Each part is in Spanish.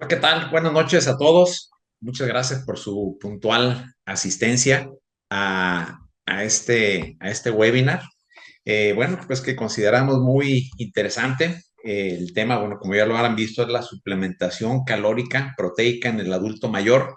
¿Qué tal? Buenas noches a todos. Muchas gracias por su puntual asistencia a este webinar. Bueno, pues que consideramos muy interesante. El tema, bueno, como ya lo habrán visto, es la suplementación calórica proteica en el adulto mayor.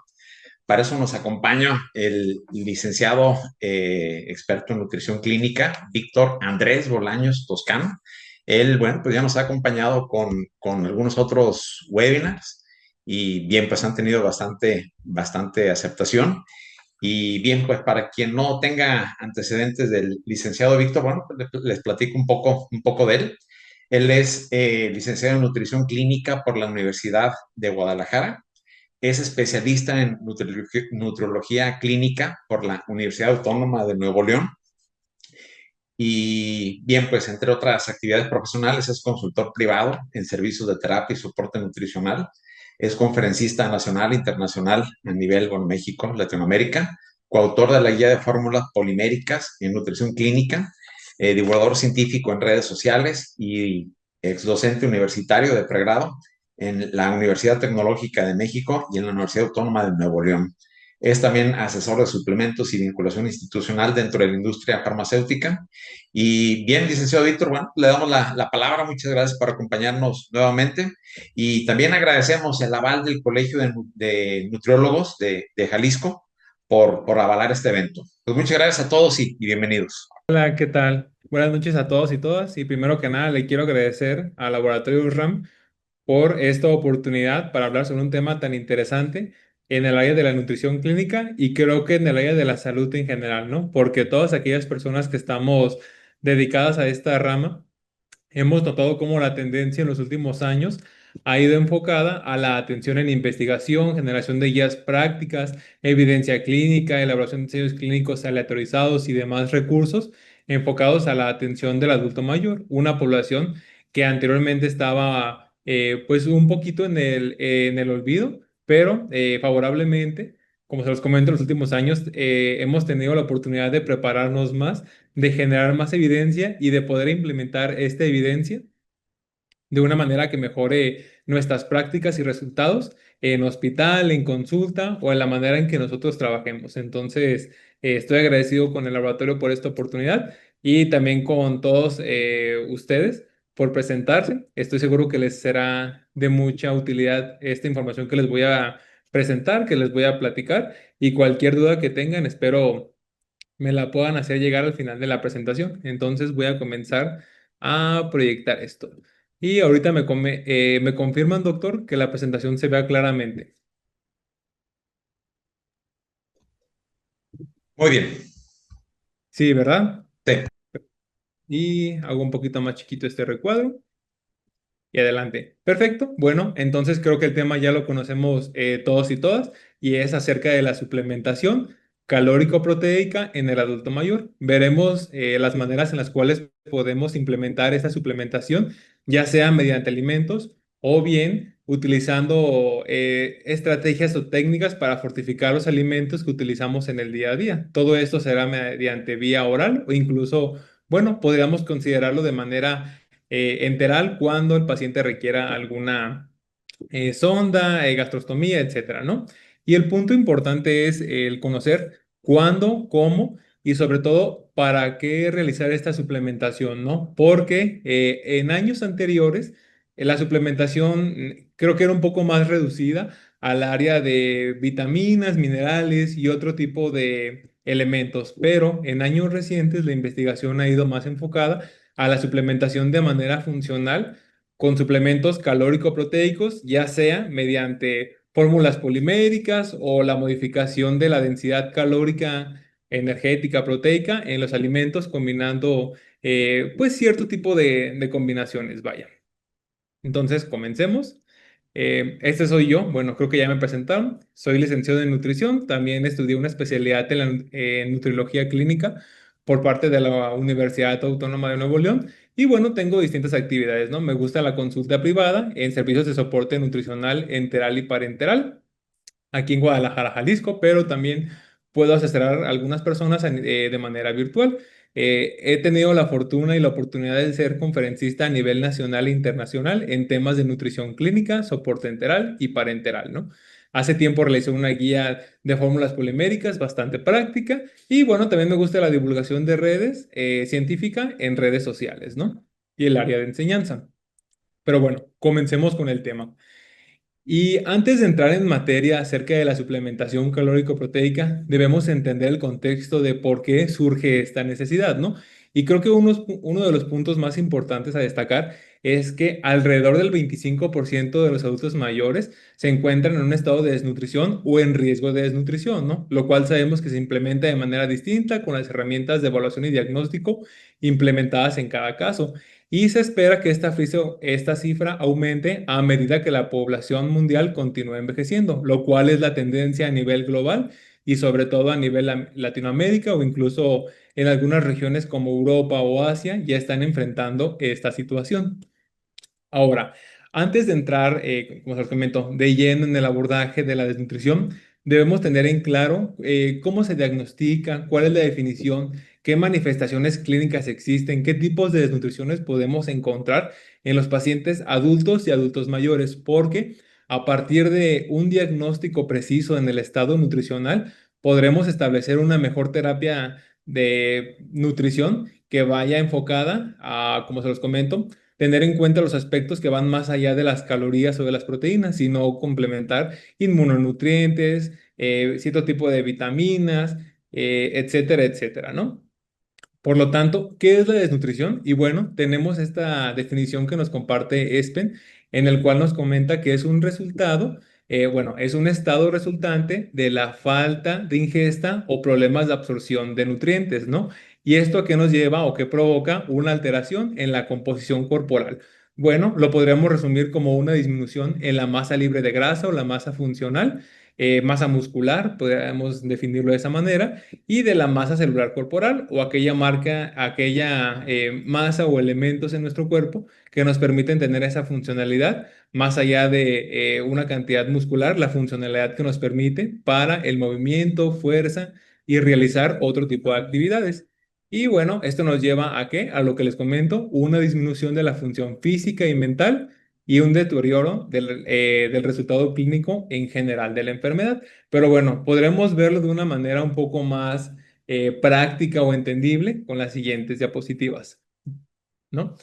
Para eso nos acompaña el licenciado experto en nutrición clínica, Víctor Andrés Bolaños Toscano. Él, bueno, pues ya nos ha acompañado con algunos otros webinars y bien, pues han tenido bastante aceptación. Y bien, pues para quien no tenga antecedentes del licenciado Víctor, bueno, pues les platico un poco de él. Él es licenciado en nutrición clínica por la Universidad de Guadalajara. Es especialista en nutriología clínica por la Universidad Autónoma de Nuevo León. Y bien, pues entre otras actividades profesionales es consultor privado en servicios de terapia y soporte nutricional. Es conferencista nacional e internacional a nivel, bueno, México, Latinoamérica, coautor de la guía de fórmulas poliméricas en nutrición clínica, divulgador científico en redes sociales y ex docente universitario de pregrado en la Universidad Tecnológica de México y en la Universidad Autónoma de Nuevo León. Es también asesor de suplementos y vinculación institucional dentro de la industria farmacéutica. Y bien, licenciado Víctor, bueno, le damos la palabra. Muchas gracias por acompañarnos nuevamente. Y también agradecemos el aval del Colegio de Nutriólogos de Jalisco por avalar este evento. Pues muchas gracias a todos y bienvenidos. Hola, ¿qué tal? Buenas noches a todos y todas. Y primero que nada, le quiero agradecer al Laboratorio RAM por esta oportunidad para hablar sobre un tema tan interesante en el área de la nutrición clínica y creo que en el área de la salud en general, ¿no? Porque todas aquellas personas que estamos dedicadas a esta rama, hemos notado cómo la tendencia en los últimos años ha ido enfocada a la atención en investigación, generación de guías prácticas, evidencia clínica, elaboración de ensayos clínicos aleatorizados y demás recursos enfocados a la atención del adulto mayor, una población que anteriormente estaba pues un poquito en el olvido, pero favorablemente, como se los comento, en los últimos años hemos tenido la oportunidad de prepararnos más, de generar más evidencia y de poder implementar esta evidencia de una manera que mejore nuestras prácticas y resultados en hospital, en consulta o en la manera en que nosotros trabajemos. Entonces, estoy agradecido con el laboratorio por esta oportunidad y también con todos ustedes por presentarse. Estoy seguro que les será de mucha utilidad esta información que les voy a presentar, que les voy a platicar, y cualquier duda que tengan, espero me la puedan hacer llegar al final de la presentación. Entonces voy a comenzar a proyectar esto. Y ahorita me confirman, doctor, que la presentación se vea claramente. Muy bien. Sí, ¿verdad? Sí. Y hago un poquito más chiquito este recuadro. Y adelante. Perfecto. Bueno, entonces creo que el tema ya lo conocemos todos y todas y es acerca de la suplementación calórico-proteica en el adulto mayor. Veremos las maneras en las cuales podemos implementar esta suplementación, ya sea mediante alimentos o bien utilizando estrategias o técnicas para fortificar los alimentos que utilizamos en el día a día. Todo esto será mediante vía oral o incluso, bueno, podríamos considerarlo de manera enteral cuando el paciente requiera alguna sonda, gastrostomía, etcétera, ¿no? Y el punto importante es el conocer cuándo, cómo y sobre todo para qué realizar esta suplementación, ¿no? Porque en años anteriores la suplementación creo que era un poco más reducida al área de vitaminas, minerales y otro tipo de elementos, pero en años recientes la investigación ha ido más enfocada a la suplementación de manera funcional con suplementos calórico-proteicos, ya sea mediante fórmulas poliméricas o la modificación de la densidad calórica energética proteica en los alimentos, combinando pues cierto tipo de combinaciones, vaya. Entonces, comencemos. Este soy yo. Bueno, creo que ya me presentaron. Soy licenciado en nutrición. También estudié una especialidad en nutriología clínica por parte de la Universidad Autónoma de Nuevo León. Y bueno, tengo distintas actividades, ¿no? Me gusta la consulta privada en servicios de soporte nutricional enteral y parenteral aquí en Guadalajara, Jalisco, pero también puedo asesorar a algunas personas de manera virtual. he tenido la fortuna y la oportunidad de ser conferencista a nivel nacional e internacional en temas de nutrición clínica, soporte enteral y parenteral, ¿no? Hace tiempo realicé una guía de fórmulas poliméricas bastante práctica y bueno, también me gusta la divulgación de redes científica en redes sociales, ¿no? Y el área de enseñanza. Pero bueno, comencemos con el tema. Y antes de entrar en materia acerca de la suplementación calórico-proteica, debemos entender el contexto de por qué surge esta necesidad, ¿no? Y creo que uno de los puntos más importantes a destacar es que alrededor del 25% de los adultos mayores se encuentran en un estado de desnutrición o en riesgo de desnutrición, ¿no? Lo cual sabemos que se implementa de manera distinta con las herramientas de evaluación y diagnóstico implementadas en cada caso. Y se espera que esta cifra aumente a medida que la población mundial continúe envejeciendo, lo cual es la tendencia a nivel global y sobre todo a nivel Latinoamérica o incluso en algunas regiones como Europa o Asia ya están enfrentando esta situación. Ahora, antes de entrar, como se los comento, de lleno en el abordaje de la desnutrición, debemos tener en claro cómo se diagnostica, cuál es la definición, qué manifestaciones clínicas existen, qué tipos de desnutriciones podemos encontrar en los pacientes adultos y adultos mayores, porque a partir de un diagnóstico preciso en el estado nutricional, podremos establecer una mejor terapia de nutrición que vaya enfocada a, como se los comento, tener en cuenta los aspectos que van más allá de las calorías o de las proteínas, sino complementar inmunonutrientes, cierto tipo de vitaminas, etcétera, etcétera, ¿no? Por lo tanto, ¿qué es la desnutrición? Y bueno, tenemos esta definición que nos comparte Espen, en el cual nos comenta que es un resultado, bueno, es un estado resultante de la falta de ingesta o problemas de absorción de nutrientes, ¿no? ¿Y esto a qué nos lleva o qué provoca una alteración en la composición corporal? Bueno, lo podríamos resumir como una disminución en la masa libre de grasa o la masa funcional, masa muscular, podríamos definirlo de esa manera y de la masa celular corporal o aquella masa o elementos en nuestro cuerpo que nos permiten tener esa funcionalidad, más allá de una cantidad muscular, la funcionalidad que nos permite para el movimiento, fuerza y realizar otro tipo de actividades. Y bueno, esto nos lleva a qué? A lo que les comento, una disminución de la función física y mental y un deterioro del resultado clínico en general de la enfermedad. Pero bueno, podremos verlo de una manera un poco más práctica o entendible con las siguientes diapositivas, ¿no?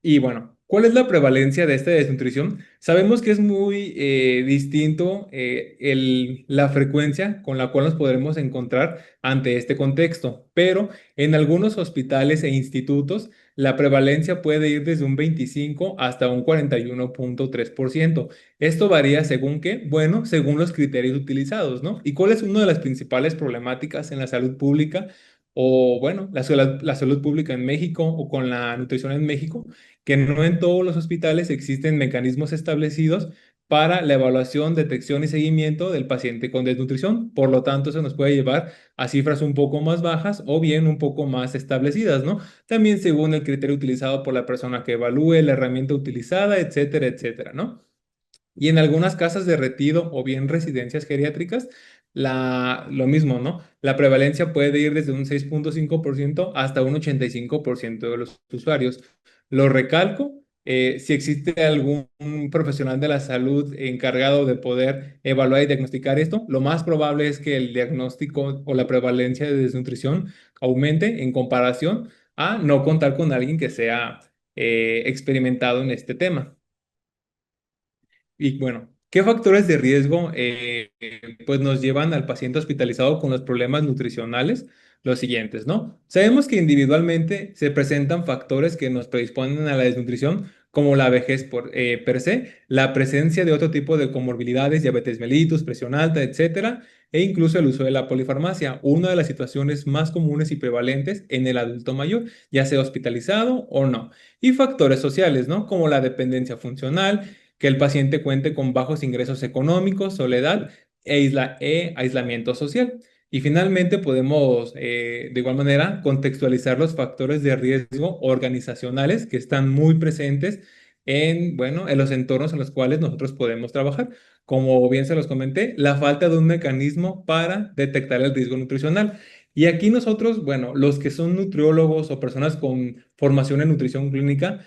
Y bueno, ¿cuál es la prevalencia de esta desnutrición? Sabemos que es muy distinto la frecuencia con la cual nos podremos encontrar ante este contexto, pero en algunos hospitales e institutos la prevalencia puede ir desde un 25 hasta un 41,3%. Esto varía según qué, bueno, según los criterios utilizados, ¿no? ¿Y cuál es una de las principales problemáticas en la salud pública? O bueno, la salud pública en México o con la nutrición en México, que no en todos los hospitales existen mecanismos establecidos para la evaluación, detección y seguimiento del paciente con desnutrición. Por lo tanto, se nos puede llevar a cifras un poco más bajas o bien un poco más establecidas, ¿no? También según el criterio utilizado por la persona que evalúe, la herramienta utilizada, etcétera, etcétera, ¿no? Y en algunas casas de retiro o bien residencias geriátricas, lo mismo, ¿no? La prevalencia puede ir desde un 6,5% hasta un 85% de los usuarios. Lo recalco, si existe algún profesional de la salud encargado de poder evaluar y diagnosticar esto, lo más probable es que el diagnóstico o la prevalencia de desnutrición aumente en comparación a no contar con alguien que sea experimentado en este tema. Y bueno, ¿qué factores de riesgo pues nos llevan al paciente hospitalizado con los problemas nutricionales? Los siguientes, ¿no? Sabemos que individualmente se presentan factores que nos predisponen a la desnutrición, como la vejez per se, la presencia de otro tipo de comorbilidades, diabetes mellitus, presión alta, etcétera, e incluso el uso de la polifarmacia, una de las situaciones más comunes y prevalentes en el adulto mayor, ya sea hospitalizado o no. Y factores sociales, ¿no? Como la dependencia funcional, que el paciente cuente con bajos ingresos económicos, soledad e aislamiento social. Y finalmente podemos, de igual manera, contextualizar los factores de riesgo organizacionales que están muy presentes en, bueno, en los entornos en los cuales nosotros podemos trabajar. Como bien se los comenté, la falta de un mecanismo para detectar el riesgo nutricional. Y aquí nosotros, bueno, los que son nutriólogos o personas con formación en nutrición clínica,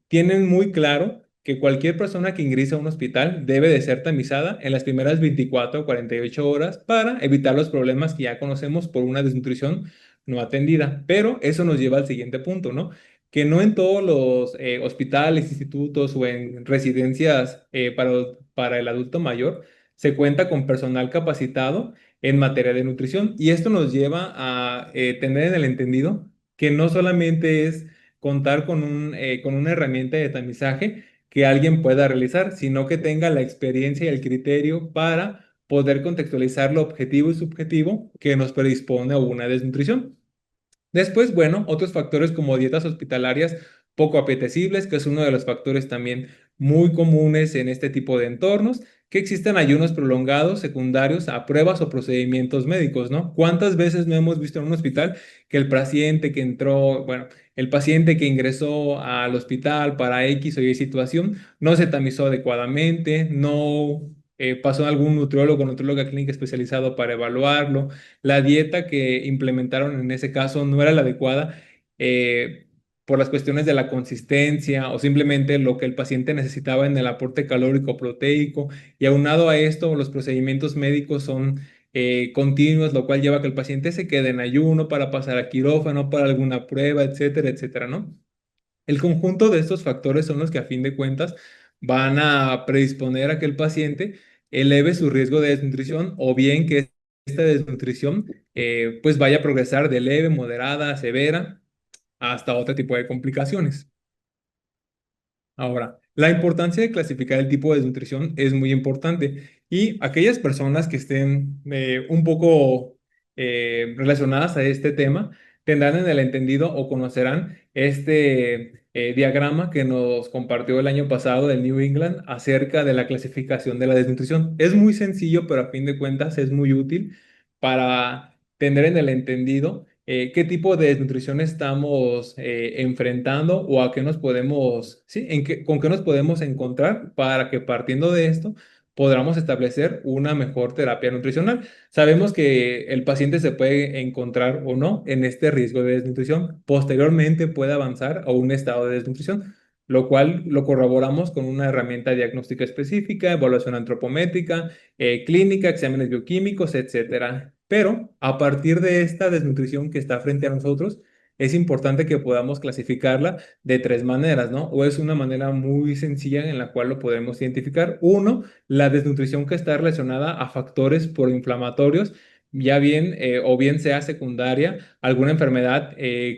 tienen muy claro que cualquier persona que ingrese a un hospital debe de ser tamizada en las primeras 24 o 48 horas para evitar los problemas que ya conocemos por una desnutrición no atendida. Pero eso nos lleva al siguiente punto, ¿no? Que no en todos los hospitales, institutos o en residencias para el adulto mayor se cuenta con personal capacitado en materia de nutrición. Y esto nos lleva a tener en el entendido que no solamente es contar con una herramienta de tamizaje que alguien pueda realizar, sino que tenga la experiencia y el criterio para poder contextualizar lo objetivo y subjetivo que nos predispone a una desnutrición. Después, bueno, otros factores como dietas hospitalarias poco apetecibles, que es uno de los factores también muy comunes en este tipo de entornos, que existen ayunos prolongados secundarios a pruebas o procedimientos médicos, ¿no? ¿Cuántas veces no hemos visto en un hospital que el paciente que entró, bueno, el paciente que ingresó al hospital para X o Y situación no se tamizó adecuadamente, no pasó a algún nutriólogo o nutrióloga clínica especializado para evaluarlo? La dieta que implementaron en ese caso no era la adecuada eh, por las cuestiones de la consistencia o simplemente lo que el paciente necesitaba en el aporte calórico proteico. Y aunado a esto, los procedimientos médicos son continuos, lo cual lleva a que el paciente se quede en ayuno para pasar a quirófano, para alguna prueba, etcétera, etcétera, ¿no? El conjunto de estos factores son los que a fin de cuentas van a predisponer a que el paciente eleve su riesgo de desnutrición o bien que esta desnutrición pues vaya a progresar de leve, moderada, severa hasta otro tipo de complicaciones. Ahora, la importancia de clasificar el tipo de desnutrición es muy importante y aquellas personas que estén un poco relacionadas a este tema tendrán en el entendido o conocerán este diagrama que nos compartió el año pasado del New England acerca de la clasificación de la desnutrición. Es muy sencillo, pero a fin de cuentas es muy útil para tener en el entendido qué tipo de desnutrición estamos enfrentando o a qué nos podemos, sí, con qué nos podemos encontrar para que partiendo de esto podamos establecer una mejor terapia nutricional. Sabemos que el paciente se puede encontrar o no en este riesgo de desnutrición. Posteriormente puede avanzar a un estado de desnutrición, lo cual lo corroboramos con una herramienta diagnóstica específica, evaluación antropométrica, clínica, exámenes bioquímicos, etcétera. Pero a partir de esta desnutrición que está frente a nosotros, es importante que podamos clasificarla de tres maneras, ¿no? O es una manera muy sencilla en la cual lo podemos identificar. Uno, la desnutrición que está relacionada a factores proinflamatorios, ya bien o bien sea secundaria, alguna enfermedad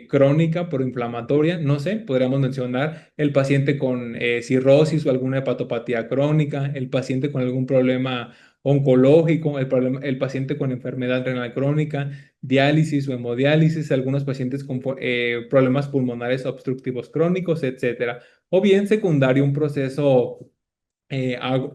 crónica proinflamatoria, no sé, podríamos mencionar el paciente con cirrosis o alguna hepatopatía crónica, el paciente con algún problema oncológico, el paciente con enfermedad renal crónica, diálisis o hemodiálisis, algunos pacientes con problemas pulmonares obstructivos crónicos, etcétera. O bien secundario, un proceso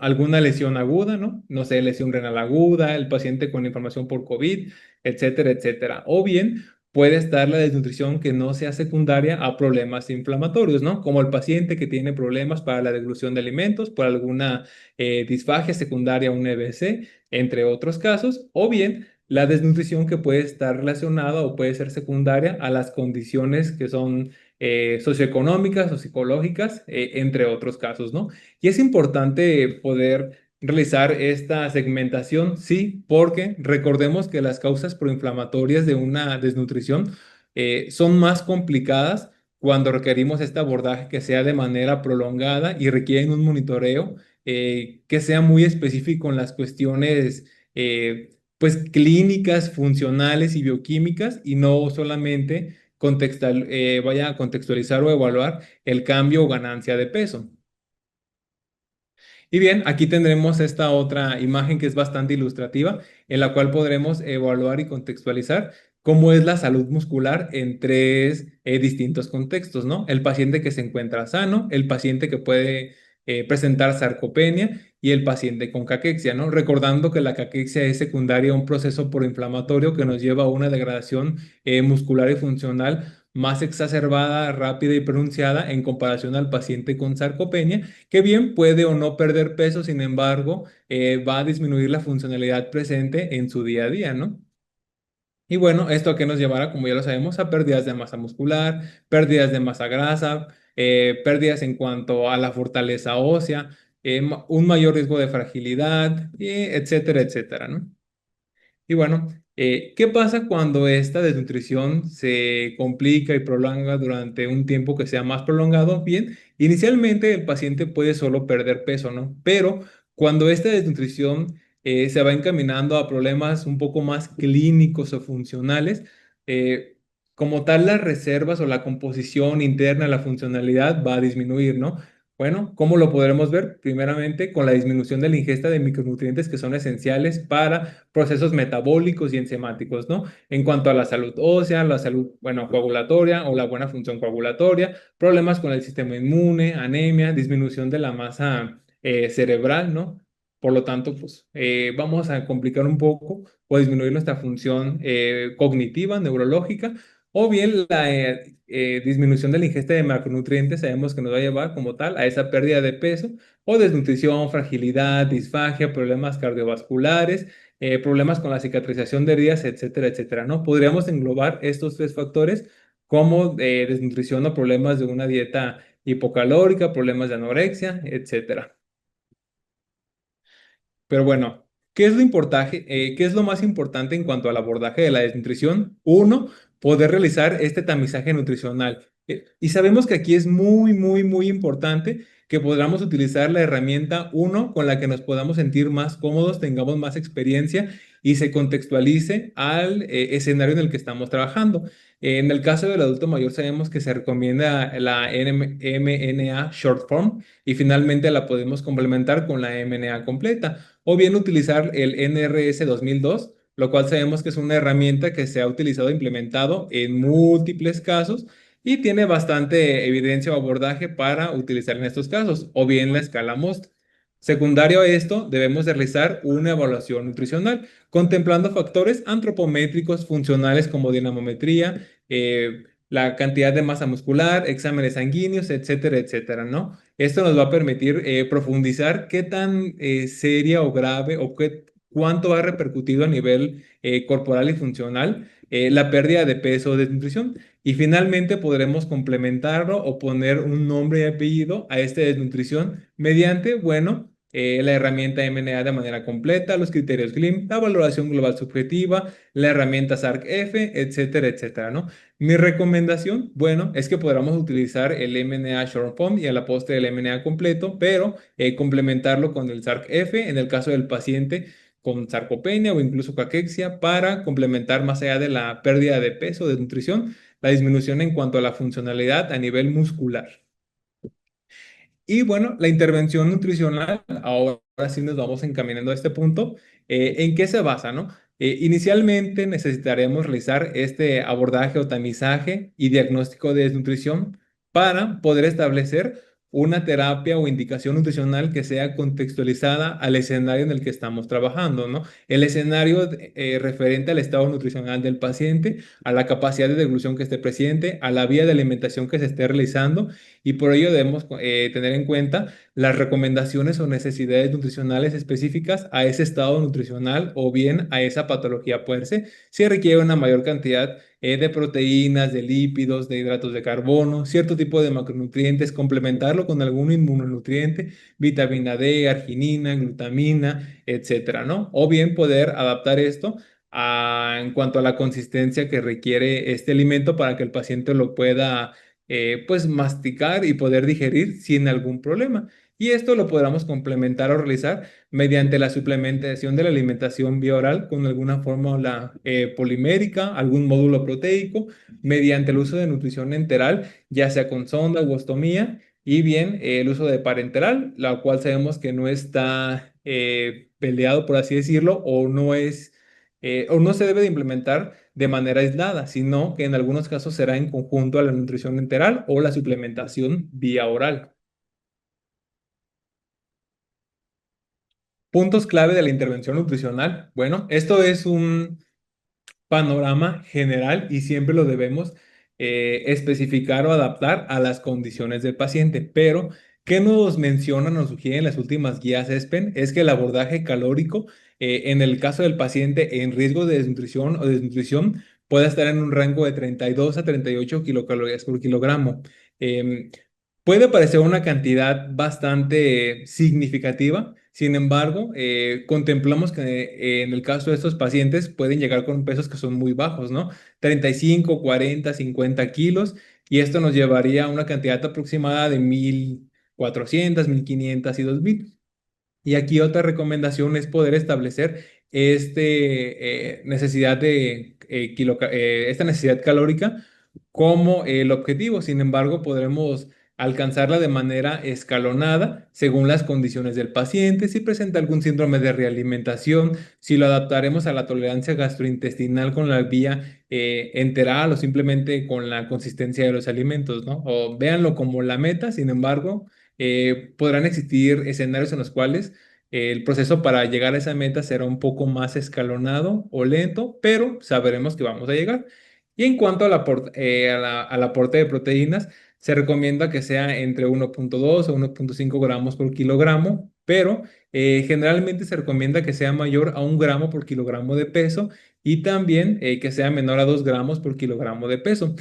alguna lesión aguda, ¿no? No sé, lesión renal aguda, el paciente con inflamación por COVID, etcétera, etcétera. O bien puede estar la desnutrición que no sea secundaria a problemas inflamatorios, ¿no? Como el paciente que tiene problemas para la deglución de alimentos, por alguna disfagia secundaria, un EBC, entre otros casos. O bien la desnutrición que puede estar relacionada o puede ser secundaria a las condiciones que son socioeconómicas o psicológicas, entre otros casos, ¿no? Y es importante poder realizar esta segmentación, sí, porque recordemos que las causas proinflamatorias de una desnutrición son más complicadas cuando requerimos este abordaje que sea de manera prolongada y requieren un monitoreo que sea muy específico en las cuestiones pues clínicas, funcionales y bioquímicas y no solamente vaya a contextualizar o evaluar el cambio o ganancia de peso. Y bien, aquí tendremos esta otra imagen que es bastante ilustrativa, en la cual podremos evaluar y contextualizar cómo es la salud muscular en tres distintos contextos, ¿no? El paciente que se encuentra sano, el paciente que puede presentar sarcopenia y el paciente con caquexia, ¿no? Recordando que la caquexia es secundaria a un proceso proinflamatorio que nos lleva a una degradación muscular y funcional más exacerbada, rápida y pronunciada en comparación al paciente con sarcopenia que bien puede o no perder peso, sin embargo, va a disminuir la funcionalidad presente en su día a día, ¿no? Y bueno, ¿esto a qué nos llevará? Como ya lo sabemos, a pérdidas de masa muscular, pérdidas de masa grasa, pérdidas en cuanto a la fortaleza ósea, un mayor riesgo de fragilidad, etcétera, etcétera, ¿no? Y bueno, ¿qué pasa cuando esta desnutrición se complica y prolonga durante un tiempo que sea más prolongado? Bien, inicialmente el paciente puede solo perder peso, ¿no? Pero cuando esta desnutrición se va encaminando a problemas un poco más clínicos o funcionales, eh, como tal las reservas o la composición interna, la funcionalidad va a disminuir, ¿no? Bueno, ¿cómo lo podremos ver? Primeramente, con la disminución de la ingesta de micronutrientes que son esenciales para procesos metabólicos y enzimáticos, ¿no? En cuanto a la salud ósea, la salud, bueno, coagulatoria o la buena función coagulatoria, problemas con el sistema inmune, anemia, disminución de la masa cerebral, ¿no? Por lo tanto, pues vamos a complicar un poco o disminuir nuestra función cognitiva, neurológica, o bien la disminución de la ingesta de macronutrientes sabemos que nos va a llevar como tal a esa pérdida de peso o desnutrición, fragilidad, disfagia, problemas cardiovasculares, problemas con la cicatrización de heridas, etcétera, etcétera, ¿no? Podríamos englobar estos tres factores como desnutrición o problemas de una dieta hipocalórica, problemas de anorexia, etcétera. Pero bueno, ¿qué es lo importante, qué es lo más importante en cuanto al abordaje de la desnutrición? Uno, poder realizar este tamizaje nutricional. Y sabemos que aquí es muy, muy, muy importante que podamos utilizar la herramienta uno con la que nos podamos sentir más cómodos, tengamos más experiencia y se contextualice al escenario en el que estamos trabajando. En el caso del adulto mayor sabemos que se recomienda la MNA Short Form y finalmente la podemos complementar con la MNA completa o bien utilizar el NRS 2002, lo cual sabemos que es una herramienta que se ha utilizado e implementado en múltiples casos y tiene bastante evidencia o abordaje para utilizar en estos casos, o bien la escala MOST. Secundario a esto, debemos de realizar una evaluación nutricional, contemplando factores antropométricos funcionales como dinamometría, la cantidad de masa muscular, exámenes sanguíneos, etcétera, etcétera, ¿no? Esto nos va a permitir profundizar qué tan seria o grave o cuánto ha repercutido a nivel corporal y funcional la pérdida de peso o desnutrición. Y finalmente podremos complementarlo o poner un nombre y apellido a esta desnutrición mediante, bueno, la herramienta MNA de manera completa, los criterios GLIM, la valoración global subjetiva, la herramienta SARC-F, etcétera, etcétera, ¿no? Mi recomendación, bueno, es que podamos utilizar el MNA Short Form y a la postre el MNA completo, pero complementarlo con el SARC-F en el caso del paciente con sarcopenia o incluso caquexia para complementar más allá de la pérdida de peso, de nutrición, la disminución en cuanto a la funcionalidad a nivel muscular. Y bueno, la intervención nutricional, ahora sí nos vamos encaminando a este punto. ¿En qué se basa, no? Inicialmente necesitaremos realizar este abordaje o tamizaje y diagnóstico de desnutrición para poder establecer una terapia o indicación nutricional que sea contextualizada al escenario en el que estamos trabajando, ¿no? El escenario referente al estado nutricional del paciente, a la capacidad de deglución que esté presente, a la vía de alimentación que se esté realizando y por ello debemos tener en cuenta las recomendaciones o necesidades nutricionales específicas a ese estado nutricional o bien a esa patología per se, si requiere una mayor cantidad de proteínas, de lípidos, de hidratos de carbono, cierto tipo de macronutrientes, complementarlo con algún inmunonutriente, vitamina D, arginina, glutamina, etcétera, ¿no? O bien poder adaptar esto en cuanto a la consistencia que requiere este alimento para que el paciente lo pueda pues masticar y poder digerir sin algún problema. Y esto lo podamos complementar o realizar mediante la suplementación de la alimentación vía oral con alguna fórmula polimérica, algún módulo proteico, mediante el uso de nutrición enteral, ya sea con sonda u ostomía, y bien el uso de parenteral, la cual sabemos que no está peleado, por así decirlo, o no es o no se debe de implementar de manera aislada, sino que en algunos casos será en conjunto a la nutrición enteral o la suplementación vía oral. Puntos clave de la intervención nutricional. Bueno, esto es un panorama general y siempre lo debemos especificar o adaptar a las condiciones del paciente. Pero, ¿qué nos mencionan, nos sugieren las últimas guías ESPEN? Es que el abordaje calórico en el caso del paciente en riesgo de desnutrición o desnutrición, puede estar en un rango de 32 a 38 kilocalorías por kilogramo. Em, Puede parecer una cantidad bastante significativa, sin embargo, contemplamos que en el caso de estos pacientes pueden llegar con pesos que son muy bajos, ¿no? 35, 40, 50 kilos, y esto nos llevaría a una cantidad aproximada de 1,400, 1,500 y 2,000. Y aquí otra recomendación es poder establecer necesidad esta necesidad calórica como el objetivo. Sin embargo, podremos alcanzarla de manera escalonada según las condiciones del paciente, si presenta algún síndrome de realimentación, si lo adaptaremos a la tolerancia gastrointestinal con la vía enteral o simplemente con la consistencia de los alimentos, ¿no? O véanlo como la meta. Sin embargo, podrán existir escenarios en los cuales el proceso para llegar a esa meta será un poco más escalonado o lento, pero sabremos que vamos a llegar. Y en cuanto al aporte de proteínas, se recomienda que sea entre 1,2 o 1,5 gramos por kilogramo, pero generalmente se recomienda que sea mayor a 1 gramo por kilogramo de peso y también que sea menor a 2 gramos por kilogramo de peso.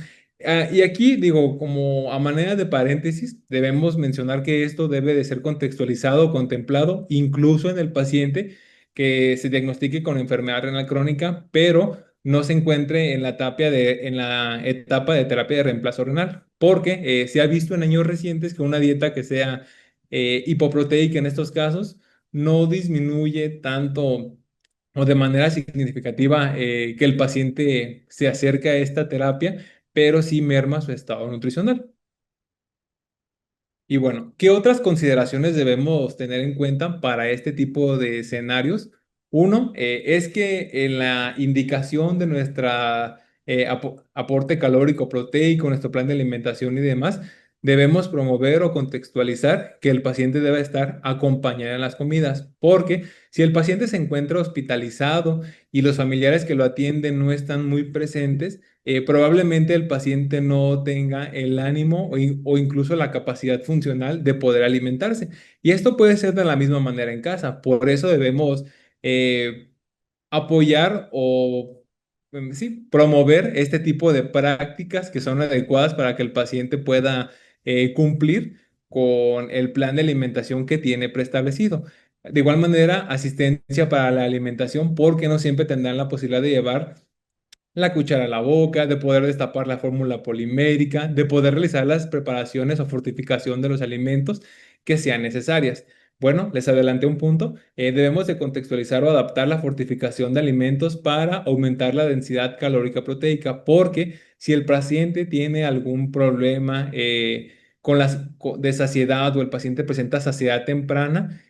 Y aquí digo, como a manera de paréntesis, debemos mencionar que esto debe de ser contextualizado, contemplado, incluso en el paciente que se diagnostique con enfermedad renal crónica, pero no se encuentre en la etapa de terapia de reemplazo renal, porque se ha visto en años recientes que una dieta que sea hipoproteica en estos casos no disminuye tanto o de manera significativa que el paciente se acerque a esta terapia, pero sí merma su estado nutricional. Y bueno, ¿qué otras consideraciones debemos tener en cuenta para este tipo de escenarios? Uno, es que en la indicación de nuestra aporte calórico proteico, nuestro plan de alimentación y demás, debemos promover o contextualizar que el paciente debe estar acompañado en las comidas, porque si el paciente se encuentra hospitalizado y los familiares que lo atienden no están muy presentes, probablemente el paciente no tenga el ánimo o incluso la capacidad funcional de poder alimentarse. Y esto puede ser de la misma manera en casa. Por eso debemos eh, apoyar o sí, promover este tipo de prácticas que son adecuadas para que el paciente pueda cumplir con el plan de alimentación que tiene preestablecido. De igual manera, asistencia para la alimentación, porque no siempre tendrán la posibilidad de llevar la cuchara a la boca, de poder destapar la fórmula polimérica, de poder realizar las preparaciones o fortificación de los alimentos que sean necesarias. Bueno, les adelanté un punto. Debemos de contextualizar o adaptar la fortificación de alimentos para aumentar la densidad calórica proteica, porque si el paciente tiene algún problema de saciedad o el paciente presenta saciedad temprana,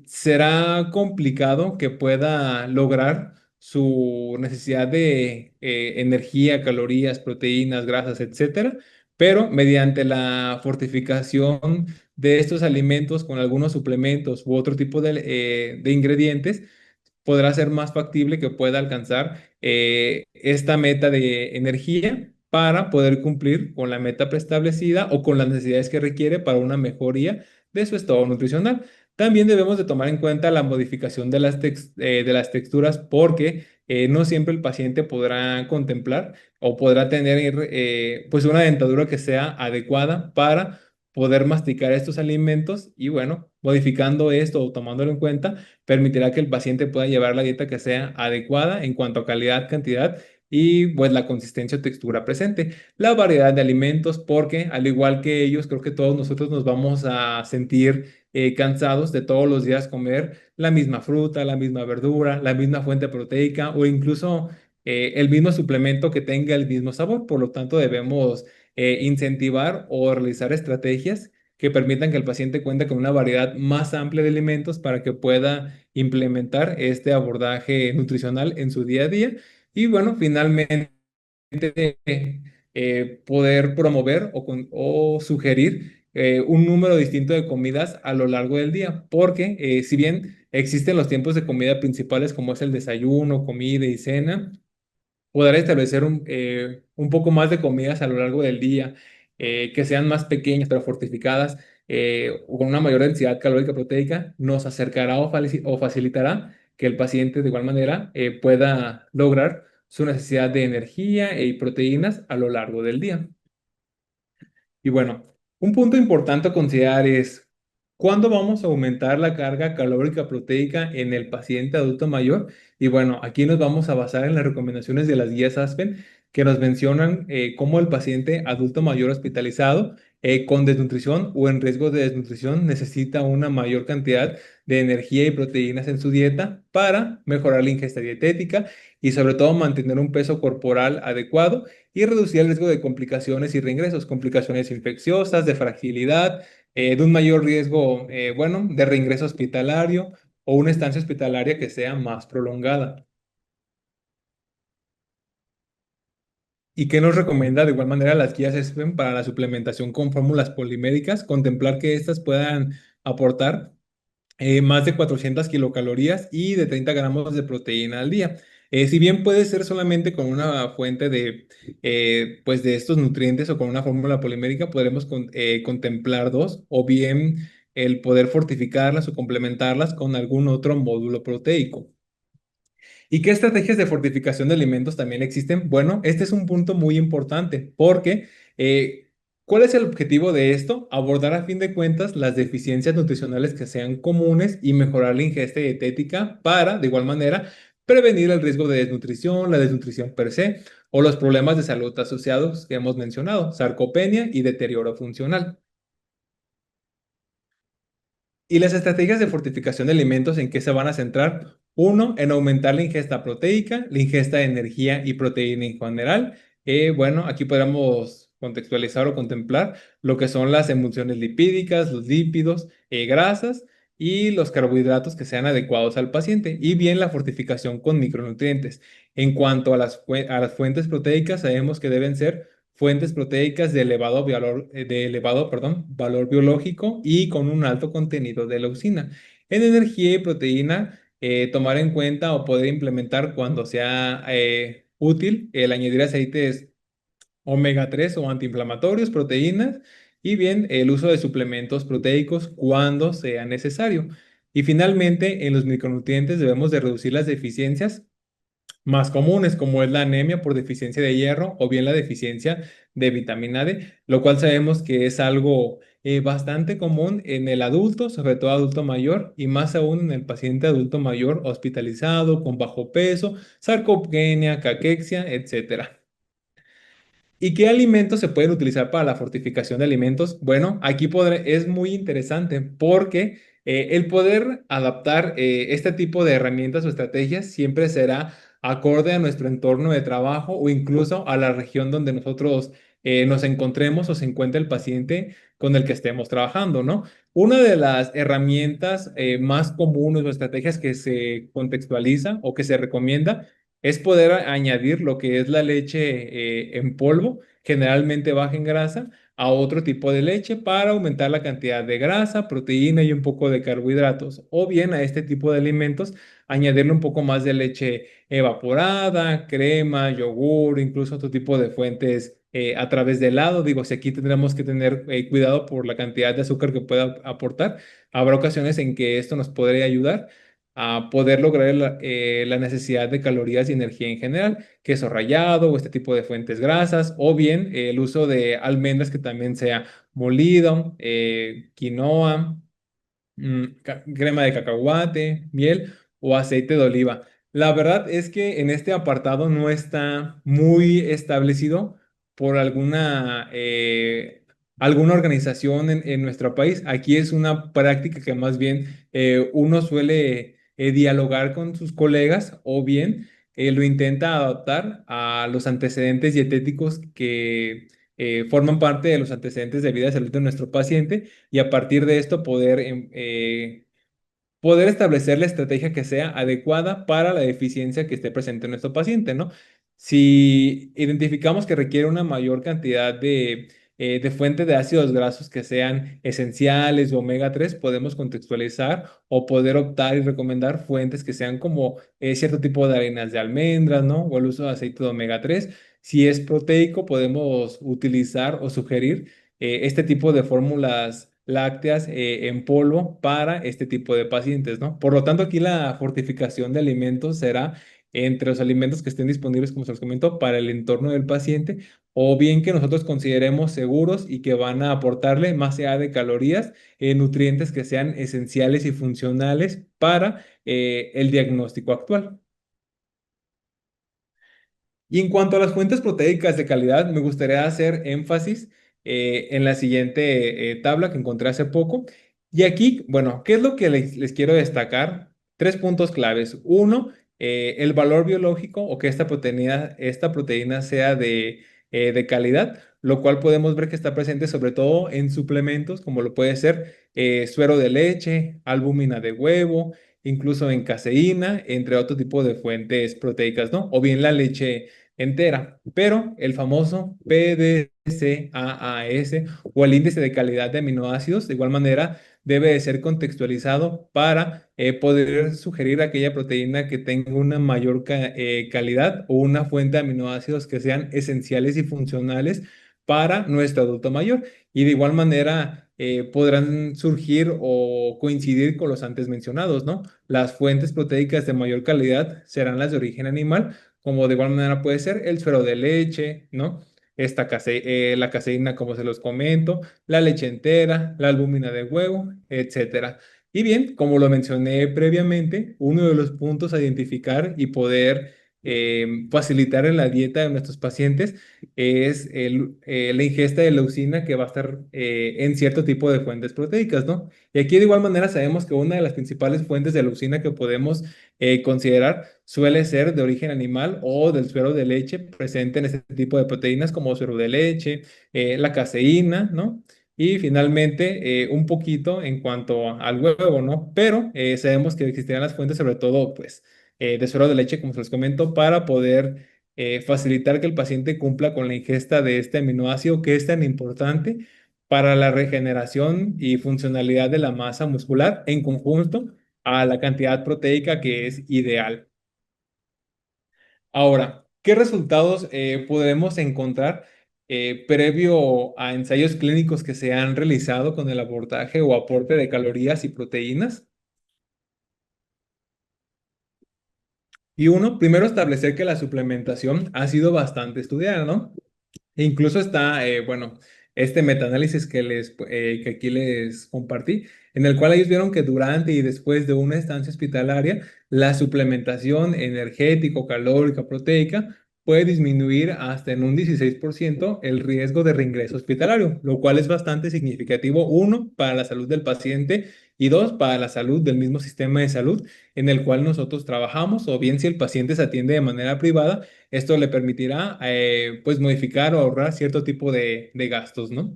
será complicado que pueda lograr su necesidad de energía, calorías, proteínas, grasas, etcétera, pero mediante la fortificación de estos alimentos con algunos suplementos u otro tipo de ingredientes, podrá ser más factible que pueda alcanzar esta meta de energía para poder cumplir con la meta preestablecida o con las necesidades que requiere para una mejoría de su estado nutricional. También debemos de tomar en cuenta la modificación de las texturas, porque no siempre el paciente podrá contemplar o podrá tener pues una dentadura que sea adecuada para poder masticar estos alimentos, y bueno, modificando esto o tomándolo en cuenta permitirá que el paciente pueda llevar la dieta que sea adecuada en cuanto a calidad, cantidad y pues la consistencia o textura presente. La variedad de alimentos, porque al igual que ellos, creo que todos nosotros nos vamos a sentir cansados de todos los días comer la misma fruta, la misma verdura, la misma fuente proteica o incluso el mismo suplemento que tenga el mismo sabor. Por lo tanto, debemos incentivar o realizar estrategias que permitan que el paciente cuente con una variedad más amplia de alimentos para que pueda implementar este abordaje nutricional en su día a día. Y bueno, finalmente poder promover o sugerir un número distinto de comidas a lo largo del día, porque si bien existen los tiempos de comida principales como es el desayuno, comida y cena, poder establecer un poco más de comidas a lo largo del día, que sean más pequeñas pero fortificadas, o con una mayor densidad calórica proteica, nos acercará o facilitará que el paciente de igual manera pueda lograr su necesidad de energía y proteínas a lo largo del día. Y bueno, un punto importante a considerar es cuándo vamos a aumentar la carga calórica proteica en el paciente adulto mayor. Y bueno, aquí nos vamos a basar en las recomendaciones de las guías Aspen que nos mencionan cómo el paciente adulto mayor hospitalizado con desnutrición o en riesgo de desnutrición necesita una mayor cantidad de energía y proteínas en su dieta para mejorar la ingesta dietética y sobre todo mantener un peso corporal adecuado y reducir el riesgo de complicaciones y reingresos, complicaciones infecciosas, de fragilidad, de un mayor riesgo, bueno, de reingreso hospitalario o una estancia hospitalaria que sea más prolongada. ¿Y qué nos recomienda de igual manera las guías ESPEN para la suplementación con fórmulas poliméricas? Contemplar que éstas puedan aportar más de 400 kilocalorías y de 30 gramos de proteína al día. Si bien puede ser solamente con una fuente pues de estos nutrientes o con una fórmula polimérica, podremos contemplar dos, o bien el poder fortificarlas o complementarlas con algún otro módulo proteico. ¿Y qué estrategias de fortificación de alimentos también existen? Bueno, este es un punto muy importante porque ¿cuál es el objetivo de esto? Abordar a fin de cuentas las deficiencias nutricionales que sean comunes y mejorar la ingesta dietética para, de igual manera, prevenir el riesgo de desnutrición, la desnutrición per se o los problemas de salud asociados que hemos mencionado, sarcopenia y deterioro funcional. ¿Y las estrategias de fortificación de alimentos en qué se van a centrar? Uno, en aumentar la ingesta proteica, la ingesta de energía y proteína en general. Bueno, aquí podemos contextualizar o contemplar lo que son las emulsiones lipídicas, los lípidos, grasas y los carbohidratos que sean adecuados al paciente. Y bien la fortificación con micronutrientes. En cuanto a a las fuentes proteicas, sabemos que deben ser fuentes proteicas de elevado, perdón, valor biológico y con un alto contenido de leucina. En energía y proteína, tomar en cuenta o poder implementar cuando sea útil el añadir aceites omega 3 o antiinflamatorios, proteínas y bien el uso de suplementos proteicos cuando sea necesario. Y finalmente, en los micronutrientes debemos de reducir las deficiencias más comunes, como es la anemia por deficiencia de hierro o bien la deficiencia de vitamina D, lo cual sabemos que es algo bastante común en el adulto, sobre todo adulto mayor, y más aún en el paciente adulto mayor hospitalizado con bajo peso, sarcopenia, caquexia, etcétera. ¿Y qué alimentos se pueden utilizar para la fortificación de alimentos? Bueno, es muy interesante porque el poder adaptar este tipo de herramientas o estrategias siempre será acorde a nuestro entorno de trabajo o incluso a la región donde nosotros nos encontremos o se encuentre el paciente con el que estemos trabajando, ¿no? Una de las herramientas más comunes o estrategias que se contextualiza o que se recomienda es poder añadir lo que es la leche en polvo, generalmente baja en grasa, a otro tipo de leche para aumentar la cantidad de grasa, proteína y un poco de carbohidratos. O bien a este tipo de alimentos añadirle un poco más de leche evaporada, crema, yogur, incluso otro tipo de fuentes a través de helado. Digo, si aquí tendremos que tener cuidado por la cantidad de azúcar que pueda aportar, habrá ocasiones en que esto nos podría ayudar a poder lograr la necesidad de calorías y energía en general, queso rallado o este tipo de fuentes grasas, o bien el uso de almendras que también sea molido, quinoa, crema de cacahuate, miel o aceite de oliva. La verdad es que en este apartado no está muy establecido por alguna organización en nuestro país. Aquí es una práctica que más bien uno suele dialogar con sus colegas o bien lo intenta adaptar a los antecedentes dietéticos que forman parte de los antecedentes de vida y salud de nuestro paciente y a partir de esto poder establecer la estrategia que sea adecuada para la deficiencia que esté presente en nuestro paciente, ¿no? Si identificamos que requiere una mayor cantidad de fuentes de ácidos grasos que sean esenciales o omega 3, podemos contextualizar o poder optar y recomendar fuentes que sean como cierto tipo de harinas de almendras, ¿no? O el uso de aceite de omega 3. Si es proteico, podemos utilizar o sugerir este tipo de fórmulas lácteas en polvo para este tipo de pacientes, ¿no? Por lo tanto, aquí la fortificación de alimentos será entre los alimentos que estén disponibles, como se los comento, para el entorno del paciente, o bien que nosotros consideremos seguros y que van a aportarle más allá de calorías, nutrientes que sean esenciales y funcionales para el diagnóstico actual. Y en cuanto a las fuentes proteicas de calidad, me gustaría hacer énfasis en la siguiente tabla que encontré hace poco. Y aquí, bueno, ¿qué es lo que les quiero destacar? Tres puntos claves. Uno, el valor biológico o que esta proteína sea de calidad, lo cual podemos ver que está presente sobre todo en suplementos, como lo puede ser suero de leche, albúmina de huevo, incluso en caseína, entre otro tipo de fuentes proteicas, ¿no? O bien la leche entera, pero el famoso PDCAAS o el índice de calidad de aminoácidos, de igual manera, debe de ser contextualizado para poder sugerir aquella proteína que tenga una mayor calidad o una fuente de aminoácidos que sean esenciales y funcionales para nuestro adulto mayor. Y de igual manera podrán surgir o coincidir con los antes mencionados, ¿no? Las fuentes proteicas de mayor calidad serán las de origen animal, como de igual manera puede ser el suero de leche, ¿no? La caseína, como se los comento, la leche entera, la albúmina de huevo, etcétera. Y bien, como lo mencioné previamente, uno de los puntos a identificar y poder facilitar en la dieta de nuestros pacientes es la ingesta de leucina que va a estar en cierto tipo de fuentes proteicas, ¿no? Y aquí de igual manera sabemos que una de las principales fuentes de leucina que podemos considerar suele ser de origen animal o del suero de leche presente en este tipo de proteínas como suero de leche, la caseína, ¿no? Y finalmente un poquito en cuanto al huevo, ¿no? Pero sabemos que existirán las fuentes sobre todo, pues, de suero de leche, como se los comento, para poder facilitar que el paciente cumpla con la ingesta de este aminoácido que es tan importante para la regeneración y funcionalidad de la masa muscular en conjunto a la cantidad proteica que es ideal. Ahora, ¿qué resultados podemos encontrar previo a ensayos clínicos que se han realizado con el abordaje o aporte de calorías y proteínas? Y uno, primero establecer que la suplementación ha sido bastante estudiada, ¿no? E incluso está, bueno, este metaanálisis que aquí les compartí, en el cual ellos vieron que durante y después de una estancia hospitalaria, la suplementación energético, calórica, proteica puede disminuir hasta en un 16% el riesgo de reingreso hospitalario, lo cual es bastante significativo, uno, para la salud del paciente y dos, para la salud del mismo sistema de salud en el cual nosotros trabajamos, o bien si el paciente se atiende de manera privada, esto le permitirá pues modificar o ahorrar cierto tipo de gastos, ¿no?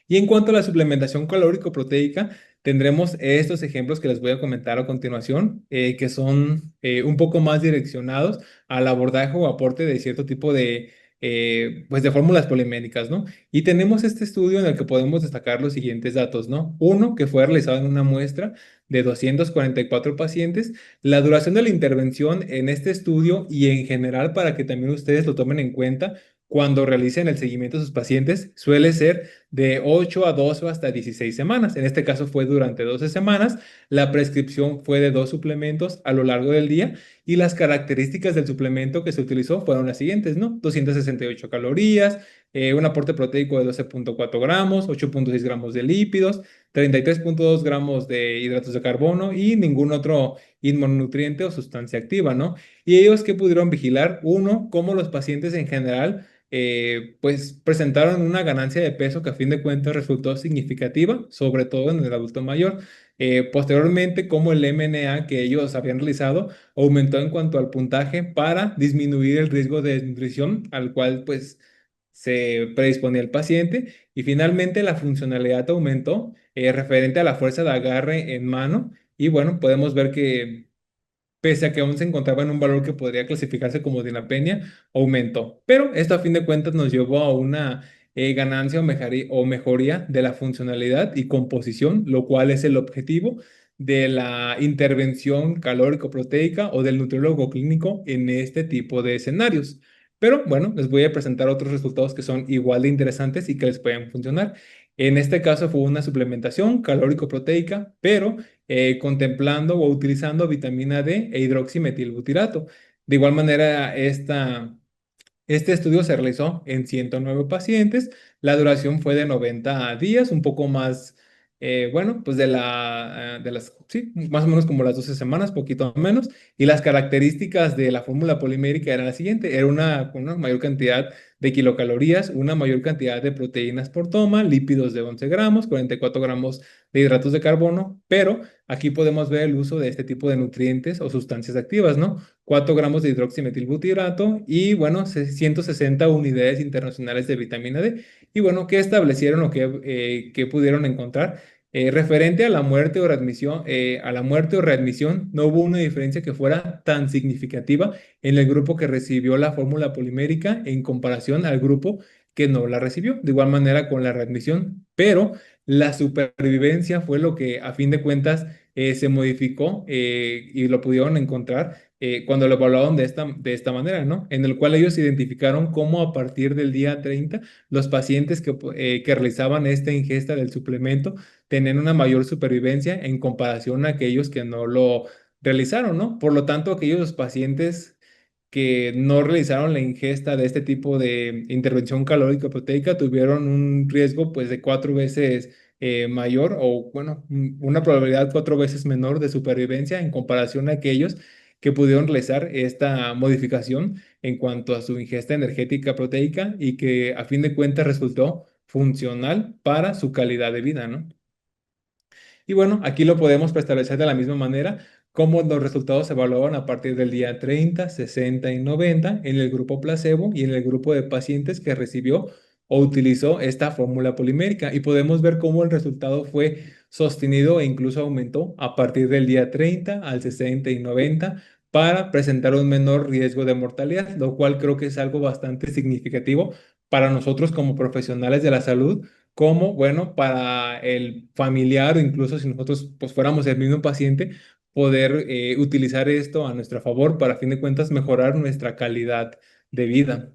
Y en cuanto a la suplementación calórico-proteica, tendremos estos ejemplos que les voy a comentar a continuación, que son un poco más direccionados al abordaje o aporte de cierto tipo pues de fórmulas polimédicas, ¿no? Y tenemos este estudio en el que podemos destacar los siguientes datos, ¿no? Uno, que fue realizado en una muestra de 244 pacientes. La duración de la intervención en este estudio y en general, para que también ustedes lo tomen en cuenta, cuando realicen el seguimiento de sus pacientes, suele ser de 8 a 12 o hasta 16 semanas. En este caso fue durante 12 semanas. La prescripción fue de dos suplementos a lo largo del día y las características del suplemento que se utilizó fueron las siguientes, ¿no? 268 calorías, un aporte proteico de 12,4 gramos, 8,6 gramos de lípidos, 33,2 gramos de hidratos de carbono y ningún otro inmunonutriente o sustancia activa, ¿no? Y ellos que pudieron vigilar, uno, cómo los pacientes en general pues presentaron una ganancia de peso que a fin de cuentas resultó significativa, sobre todo en el adulto mayor. Posteriormente, como el MNA que ellos habían realizado aumentó en cuanto al puntaje para disminuir el riesgo de desnutrición al cual pues se predisponía el paciente. Y finalmente la funcionalidad aumentó referente a la fuerza de agarre en mano. Y bueno, podemos ver que pese a que aún se encontraba en un valor que podría clasificarse como dinapenia, aumentó. Pero esto a fin de cuentas nos llevó a una ganancia o mejoría de la funcionalidad y composición, lo cual es el objetivo de la intervención calórico-proteica o del nutriólogo clínico en este tipo de escenarios. Pero bueno, les voy a presentar otros resultados que son igual de interesantes y que les pueden funcionar. En este caso fue una suplementación calórico-proteica, pero contemplando o utilizando vitamina D e hidroximetilbutirato. De igual manera, este estudio se realizó en 109 pacientes, la duración fue de 90 días, un poco más, bueno, pues de las, sí, más o menos como las 12 semanas, poquito menos, y las características de la fórmula polimérica eran la siguiente, era una mayor cantidad de kilocalorías, una mayor cantidad de proteínas por toma, lípidos de 11 gramos, 44 gramos de hidratos de carbono, pero aquí podemos ver el uso de este tipo de nutrientes o sustancias activas, ¿no? 4 gramos de hidroximetilbutirato y, bueno, 160 unidades internacionales de vitamina D. Y, bueno, ¿qué establecieron o qué pudieron encontrar? Referente a la muerte o readmisión, no hubo una diferencia que fuera tan significativa en el grupo que recibió la fórmula polimérica en comparación al grupo que no la recibió. De igual manera con la readmisión, pero la supervivencia fue lo que a fin de cuentas se modificó y lo pudieron encontrar cuando lo evaluaron de esta manera, ¿no? En el cual ellos identificaron cómo a partir del día 30 los pacientes que realizaban esta ingesta del suplemento tenían una mayor supervivencia en comparación a aquellos que no lo realizaron, ¿no? Por lo tanto, aquellos pacientes que no realizaron la ingesta de este tipo de intervención calórica proteica tuvieron un riesgo pues de 4 veces mayor o bueno, una probabilidad 4 veces menor de supervivencia en comparación a aquellos que pudieron realizar esta modificación en cuanto a su ingesta energética proteica y que a fin de cuentas resultó funcional para su calidad de vida, ¿no? Y bueno, aquí lo podemos preestablecer de la misma manera como los resultados se evaluaban a partir del día 30, 60 y 90 en el grupo placebo y en el grupo de pacientes que recibió o utilizó esta fórmula polimérica. Y podemos ver cómo el resultado fue sostenido e incluso aumentó a partir del día 30 al 60 y 90 para presentar un menor riesgo de mortalidad, lo cual creo que es algo bastante significativo para nosotros como profesionales de la salud como, bueno, para el familiar o incluso si nosotros pues fuéramos el mismo paciente, poder utilizar esto a nuestro favor para, a fin de cuentas, mejorar nuestra calidad de vida.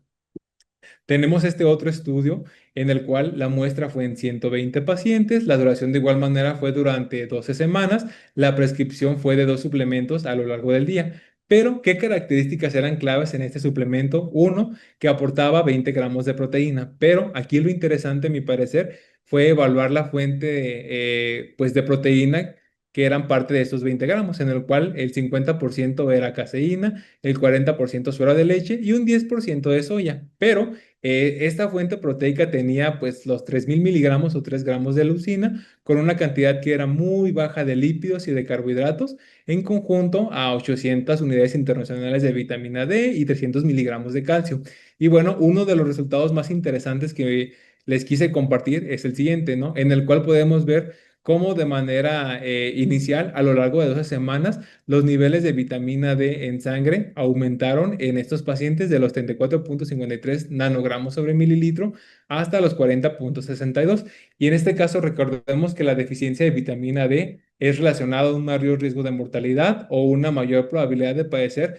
Tenemos este otro estudio en el cual la muestra fue en 120 pacientes, la duración de igual manera fue durante 12 semanas, la prescripción fue de 2 suplementos a lo largo del día. Pero, ¿qué características eran claves en este suplemento? Uno, que aportaba 20 gramos de proteína, pero aquí lo interesante, a mi parecer, fue evaluar la fuente pues de proteína que eran parte de estos 20 gramos, en el cual el 50% era caseína, el 40% suero de leche y un 10% de soya. Pero esta fuente proteica tenía pues los 3000 miligramos o 3 gramos de leucina con una cantidad que era muy baja de lípidos y de carbohidratos en conjunto a 800 unidades internacionales de vitamina D y 300 miligramos de calcio. Y bueno, uno de los resultados más interesantes que les quise compartir es el siguiente, ¿no? En el cual podemos ver cómo de manera inicial a lo largo de 12 semanas los niveles de vitamina D en sangre aumentaron en estos pacientes de los 34,53 nanogramos sobre mililitro hasta los 40,62. Y en este caso recordemos que la deficiencia de vitamina D es relacionada a un mayor riesgo de mortalidad o una mayor probabilidad de padecer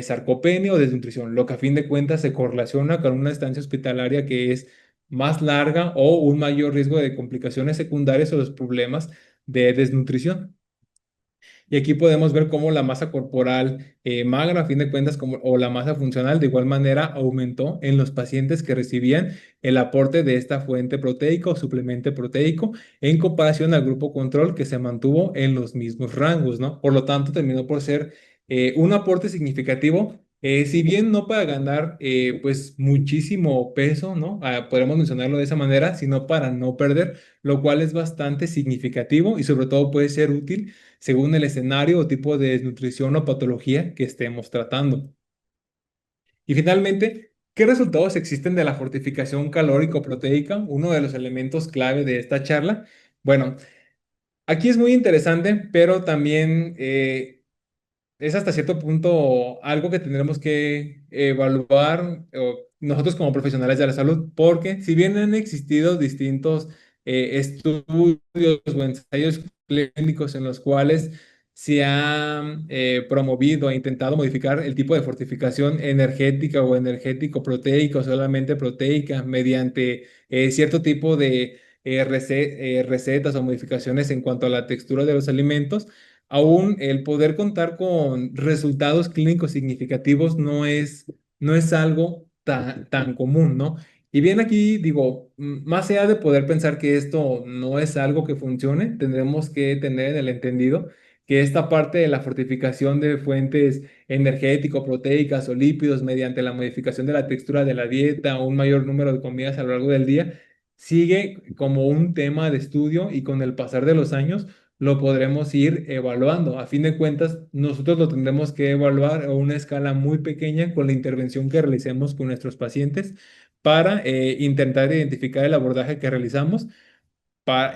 sarcopenia o desnutrición, lo que a fin de cuentas se correlaciona con una estancia hospitalaria que es más larga o un mayor riesgo de complicaciones secundarias o los problemas de desnutrición. Y aquí podemos ver cómo la masa corporal magra, a fin de cuentas, o la masa funcional de igual manera aumentó en los pacientes que recibían el aporte de esta fuente proteica o suplemento proteico en comparación al grupo control que se mantuvo en los mismos rangos, ¿no? Por lo tanto, terminó por ser un aporte significativo. Si bien no para ganar pues muchísimo peso, ¿no? Podemos mencionarlo de esa manera, sino para no perder, lo cual es bastante significativo y sobre todo puede ser útil según el escenario o tipo de desnutrición o patología que estemos tratando. Y finalmente, ¿qué resultados existen de la fortificación calórico-proteica? Uno de los elementos clave de esta charla. Bueno, aquí es muy interesante, pero también es hasta cierto punto algo que tendremos que evaluar nosotros como profesionales de la salud, porque si bien han existido distintos estudios o ensayos clínicos en los cuales se ha promovido e intentado modificar el tipo de fortificación energética o energético proteica o solamente proteica mediante cierto tipo de recetas o modificaciones en cuanto a la textura de los alimentos, aún el poder contar con resultados clínicos significativos no es algo tan común, ¿no? Y bien aquí digo, más allá de poder pensar que esto no es algo que funcione, tendremos que tener en el entendido que esta parte de la fortificación de fuentes energético-proteicas o lípidos mediante la modificación de la textura de la dieta o un mayor número de comidas a lo largo del día sigue como un tema de estudio y con el pasar de los años lo podremos ir evaluando. A fin de cuentas, nosotros lo tendremos que evaluar a una escala muy pequeña con la intervención que realicemos con nuestros pacientes para intentar identificar el abordaje que realizamos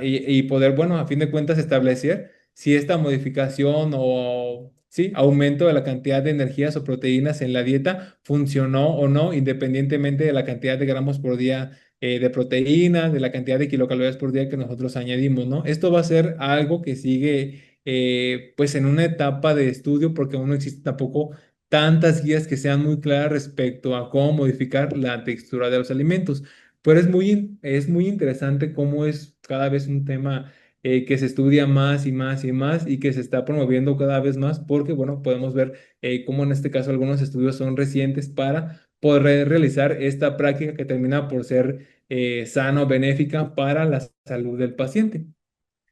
y poder, bueno, a fin de cuentas establecer si esta modificación o, sí, aumento de la cantidad de energías o proteínas en la dieta funcionó o no, independientemente de la cantidad de gramos por día de proteína, de la cantidad de kilocalorías por día que nosotros añadimos, ¿no? Esto va a ser algo que sigue, pues, en una etapa de estudio porque aún no existe tampoco tantas guías que sean muy claras respecto a cómo modificar la textura de los alimentos. Pero es muy interesante cómo es cada vez un tema que se estudia más y más y más y que se está promoviendo cada vez más porque, bueno, podemos ver cómo en este caso algunos estudios son recientes para poder realizar esta práctica que termina por ser sana o benéfica para la salud del paciente.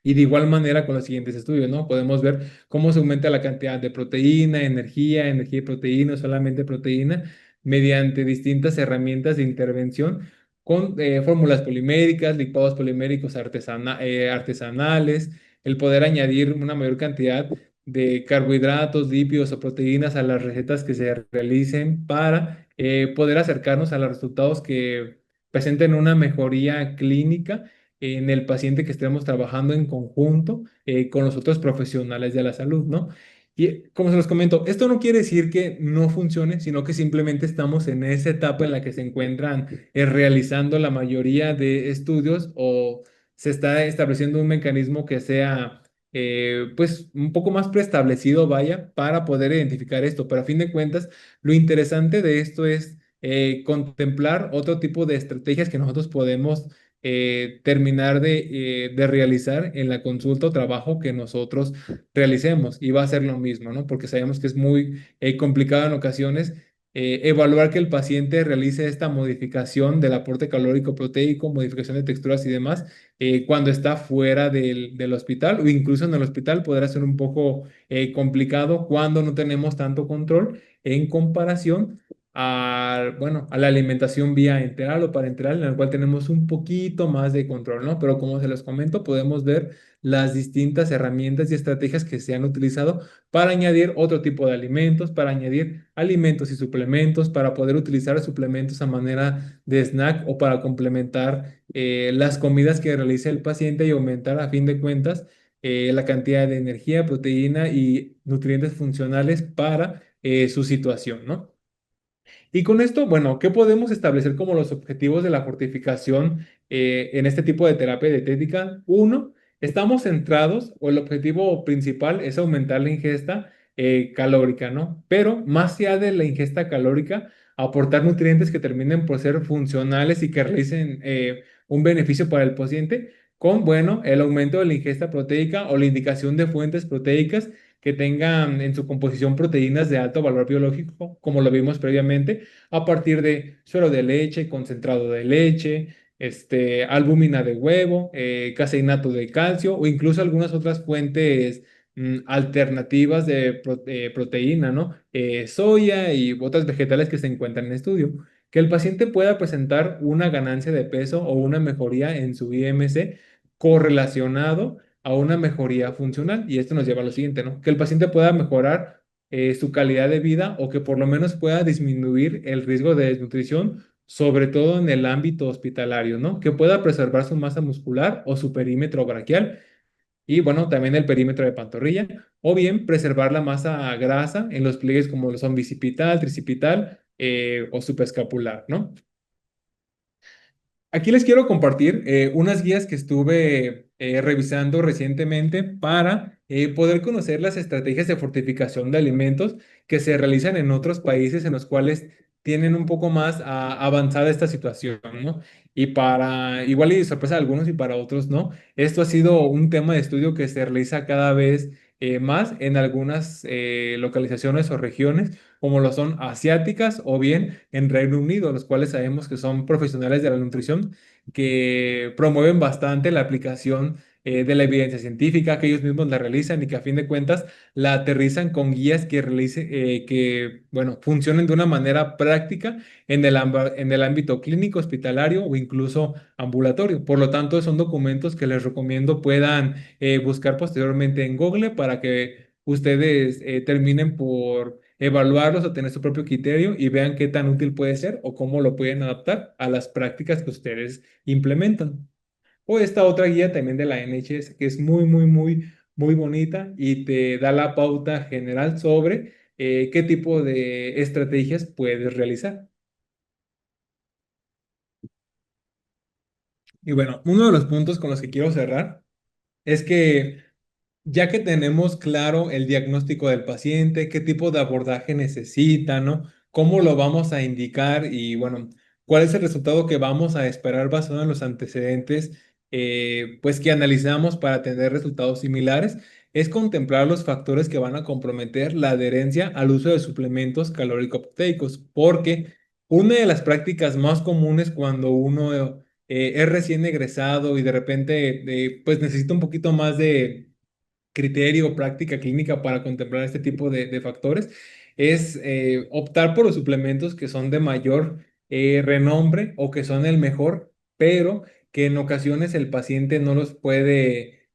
Y de igual manera con los siguientes estudios, ¿no? Podemos ver cómo se aumenta la cantidad de proteína, energía y proteína, solamente proteína, mediante distintas herramientas de intervención con fórmulas poliméricas, licuados poliméricos artesanales, el poder añadir una mayor cantidad de carbohidratos, lípidos o proteínas a las recetas que se realicen para poder acercarnos a los resultados que presenten una mejoría clínica en el paciente que estemos trabajando en conjunto con los otros profesionales de la salud, ¿no? Y como se los comento, esto no quiere decir que no funcione, sino que simplemente estamos en esa etapa en la que se encuentran realizando la mayoría de estudios o se está estableciendo un mecanismo que sea, pues, un poco más preestablecido, vaya, para poder identificar esto. Pero a fin de cuentas, lo interesante de esto es contemplar otro tipo de estrategias que nosotros podemos terminar de realizar en la consulta o trabajo que nosotros realicemos. Y va a ser lo mismo, ¿no? Porque sabemos que es muy complicado en ocasiones evaluar que el paciente realice esta modificación del aporte calórico proteico, modificación de texturas y demás, cuando está fuera del hospital o incluso en el hospital podrá ser un poco complicado cuando no tenemos tanto control en comparación bueno, a la alimentación vía enteral o parenteral, en la cual tenemos un poquito más de control, ¿no? Pero como se los comento, podemos ver las distintas herramientas y estrategias que se han utilizado para añadir otro tipo de alimentos, para añadir alimentos y suplementos, para poder utilizar suplementos a manera de snack o para complementar las comidas que realice el paciente y aumentar a fin de cuentas la cantidad de energía, proteína y nutrientes funcionales para su situación, ¿no? Y con esto, bueno, ¿qué podemos establecer como los objetivos de la fortificación en este tipo de terapia dietética? Uno, estamos centrados o el objetivo principal es aumentar la ingesta calórica, ¿no? Pero más allá de la ingesta calórica, aportar nutrientes que terminen por ser funcionales y que realicen un beneficio para el paciente con, bueno, el aumento de la ingesta proteica o la indicación de fuentes proteicas que tengan en su composición proteínas de alto valor biológico, como lo vimos previamente, a partir de suero de leche, concentrado de leche, albúmina de huevo, caseinato de calcio o incluso algunas otras fuentes alternativas de proteína, ¿no? Soya y otras vegetales que se encuentran en estudio. Que el paciente pueda presentar una ganancia de peso o una mejoría en su IMC correlacionado a una mejoría funcional. Y esto nos lleva a lo siguiente, ¿no? Que el paciente pueda mejorar su calidad de vida o que por lo menos pueda disminuir el riesgo de desnutrición, sobre todo en el ámbito hospitalario, ¿no? Que pueda preservar su masa muscular o su perímetro braquial y, bueno, también el perímetro de pantorrilla, o bien preservar la masa grasa en los pliegues como lo son bicipital, tricipital o subescapular, ¿no? Aquí les quiero compartir unas guías que estuve revisando recientemente para poder conocer las estrategias de fortificación de alimentos que se realizan en otros países en los cuales tienen un poco más avanzada esta situación, ¿no? Y para, igual y sorpresa a algunos y para otros no, esto ha sido un tema de estudio que se realiza cada vez más en algunas localizaciones o regiones, como lo son asiáticas o bien en Reino Unido, los cuales sabemos que son profesionales de la nutrición que promueven bastante la aplicación de la evidencia científica, que ellos mismos la realizan y que a fin de cuentas la aterrizan con guías que, bueno, funcionen de una manera práctica en el ámbito clínico, hospitalario o incluso ambulatorio. Por lo tanto, son documentos que les recomiendo puedan buscar posteriormente en Google para que ustedes terminen por evaluarlos o tener su propio criterio y vean qué tan útil puede ser o cómo lo pueden adaptar a las prácticas que ustedes implementan. O esta otra guía también de la NHS que es muy bonita y te da la pauta general sobre qué tipo de estrategias puedes realizar. Y bueno, uno de los puntos con los que quiero cerrar es que ya que tenemos claro el diagnóstico del paciente, qué tipo de abordaje necesita, ¿no? ¿Cómo lo vamos a indicar? Y bueno, ¿cuál es el resultado que vamos a esperar basado en los antecedentes, pues que analizamos para tener resultados similares? Es contemplar los factores que van a comprometer la adherencia al uso de suplementos calórico-proteicos, porque una de las prácticas más comunes cuando uno es recién egresado y de repente pues necesita un poquito más de criterio, práctica clínica para contemplar este tipo de factores, es optar por los suplementos que son de mayor renombre o que son el mejor, pero que en ocasiones el paciente no los puede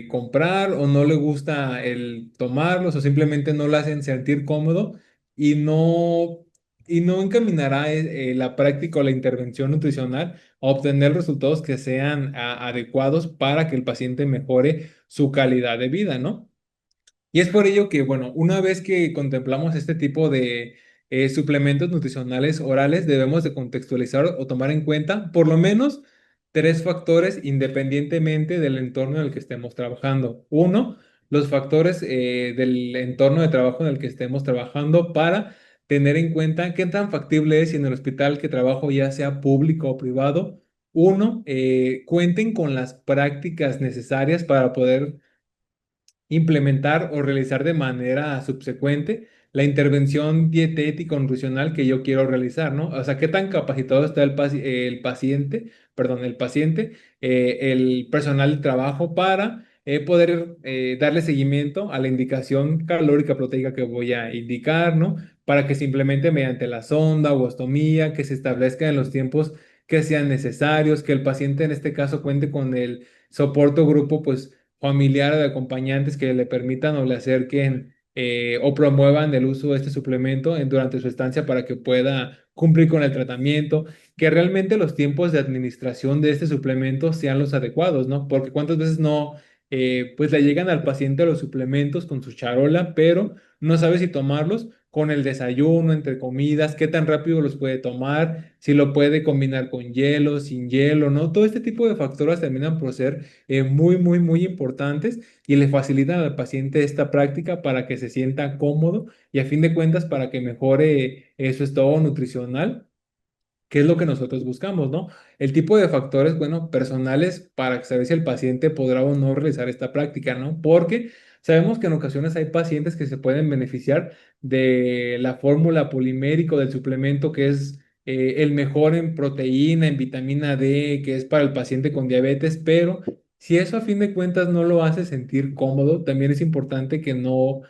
comprar o no le gusta el tomarlos o simplemente no lo hacen sentir cómodo y no encaminará la práctica o la intervención nutricional a obtener resultados que sean adecuados para que el paciente mejore su calidad de vida, ¿no? Y es por ello que, bueno, una vez que contemplamos este tipo de suplementos nutricionales orales, debemos de contextualizar o tomar en cuenta por lo menos tres factores independientemente del entorno en el que estemos trabajando. Uno, los factores del entorno de trabajo en el que estemos trabajando para tener en cuenta qué tan factible es si en el hospital que trabajo, ya sea público o privado, uno, cuenten con las prácticas necesarias para poder implementar o realizar de manera subsecuente la intervención dietética o nutricional que yo quiero realizar, ¿no? O sea, qué tan capacitado está el paciente, perdón, el paciente, el personal de trabajo para poder darle seguimiento a la indicación calórica proteica que voy a indicar, ¿no? Para que se implemente mediante la sonda o ostomía, que se establezca en los tiempos que sean necesarios, que el paciente en este caso cuente con el soporte o grupo, pues familiar o de acompañantes que le permitan o le acerquen o promuevan el uso de este suplemento durante su estancia para que pueda cumplir con el tratamiento, que realmente los tiempos de administración de este suplemento sean los adecuados, ¿no? Porque cuántas veces no, pues le llegan al paciente los suplementos con su charola, pero no sabe si tomarlos con el desayuno, entre comidas, qué tan rápido los puede tomar, si lo puede combinar con hielo, sin hielo, ¿no? Todo este tipo de factores terminan por ser muy importantes y le facilitan al paciente esta práctica para que se sienta cómodo y a fin de cuentas para que mejore su estado nutricional, que es lo que nosotros buscamos, ¿no? El tipo de factores, bueno, personales para saber si el paciente podrá o no realizar esta práctica, ¿no? Porque sabemos que en ocasiones hay pacientes que se pueden beneficiar de la fórmula polimérica o del suplemento que es el mejor en proteína, en vitamina D, que es para el paciente con diabetes, pero si eso a fin de cuentas no lo hace sentir cómodo, también es importante que no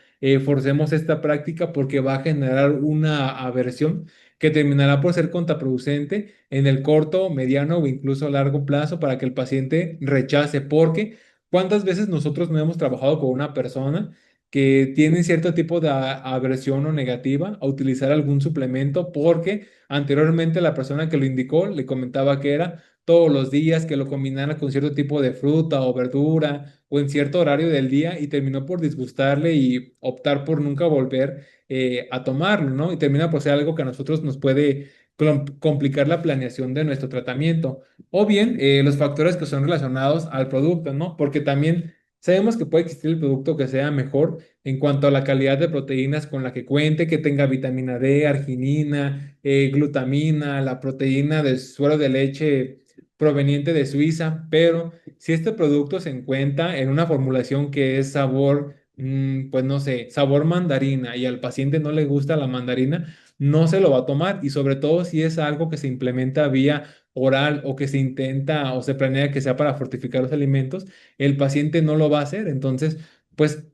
forcemos esta práctica porque va a generar una aversión que terminará por ser contraproducente en el corto, mediano o incluso largo plazo para que el paciente rechace. Porque ¿cuántas veces nosotros no hemos trabajado con una persona que tiene cierto tipo de aversión o negativa a utilizar algún suplemento porque anteriormente la persona que lo indicó le comentaba que era todos los días, que lo combinara con cierto tipo de fruta o verdura o en cierto horario del día y terminó por disgustarle y optar por nunca volver a tomarlo, ¿no? Y termina por ser algo que a nosotros nos puede complicar la planeación de nuestro tratamiento. O bien los factores que son relacionados al producto, ¿no? Porque también sabemos que puede existir el producto que sea mejor en cuanto a la calidad de proteínas con la que cuente, que tenga vitamina D, arginina, glutamina, la proteína del suero de leche proveniente de Suiza, pero si este producto se encuentra en una formulación que es sabor, pues no sé, sabor mandarina y al paciente no le gusta la mandarina, no se lo va a tomar y sobre todo si es algo que se implementa vía oral o que se intenta o se planea que sea para fortificar los alimentos, el paciente no lo va a hacer. Entonces, pues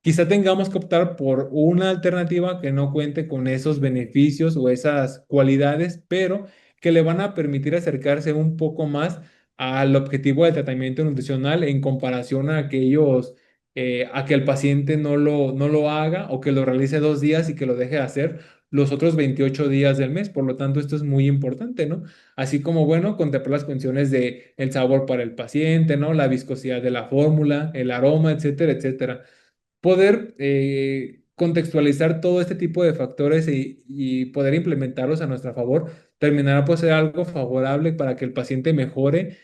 quizá tengamos que optar por una alternativa que no cuente con esos beneficios o esas cualidades, pero que le van a permitir acercarse un poco más al objetivo del tratamiento nutricional en comparación a aquellos, a que el paciente no lo haga o que lo realice 2 días y que lo deje de hacer los otros 28 días del mes. Por lo tanto, esto es muy importante, ¿no? Así como, bueno, contemplar las condiciones de el sabor para el paciente, ¿no? La viscosidad de la fórmula, el aroma, etcétera, etcétera. Poder contextualizar todo este tipo de factores y poder implementarlos a nuestro favor, terminará por ser algo favorable para que el paciente mejore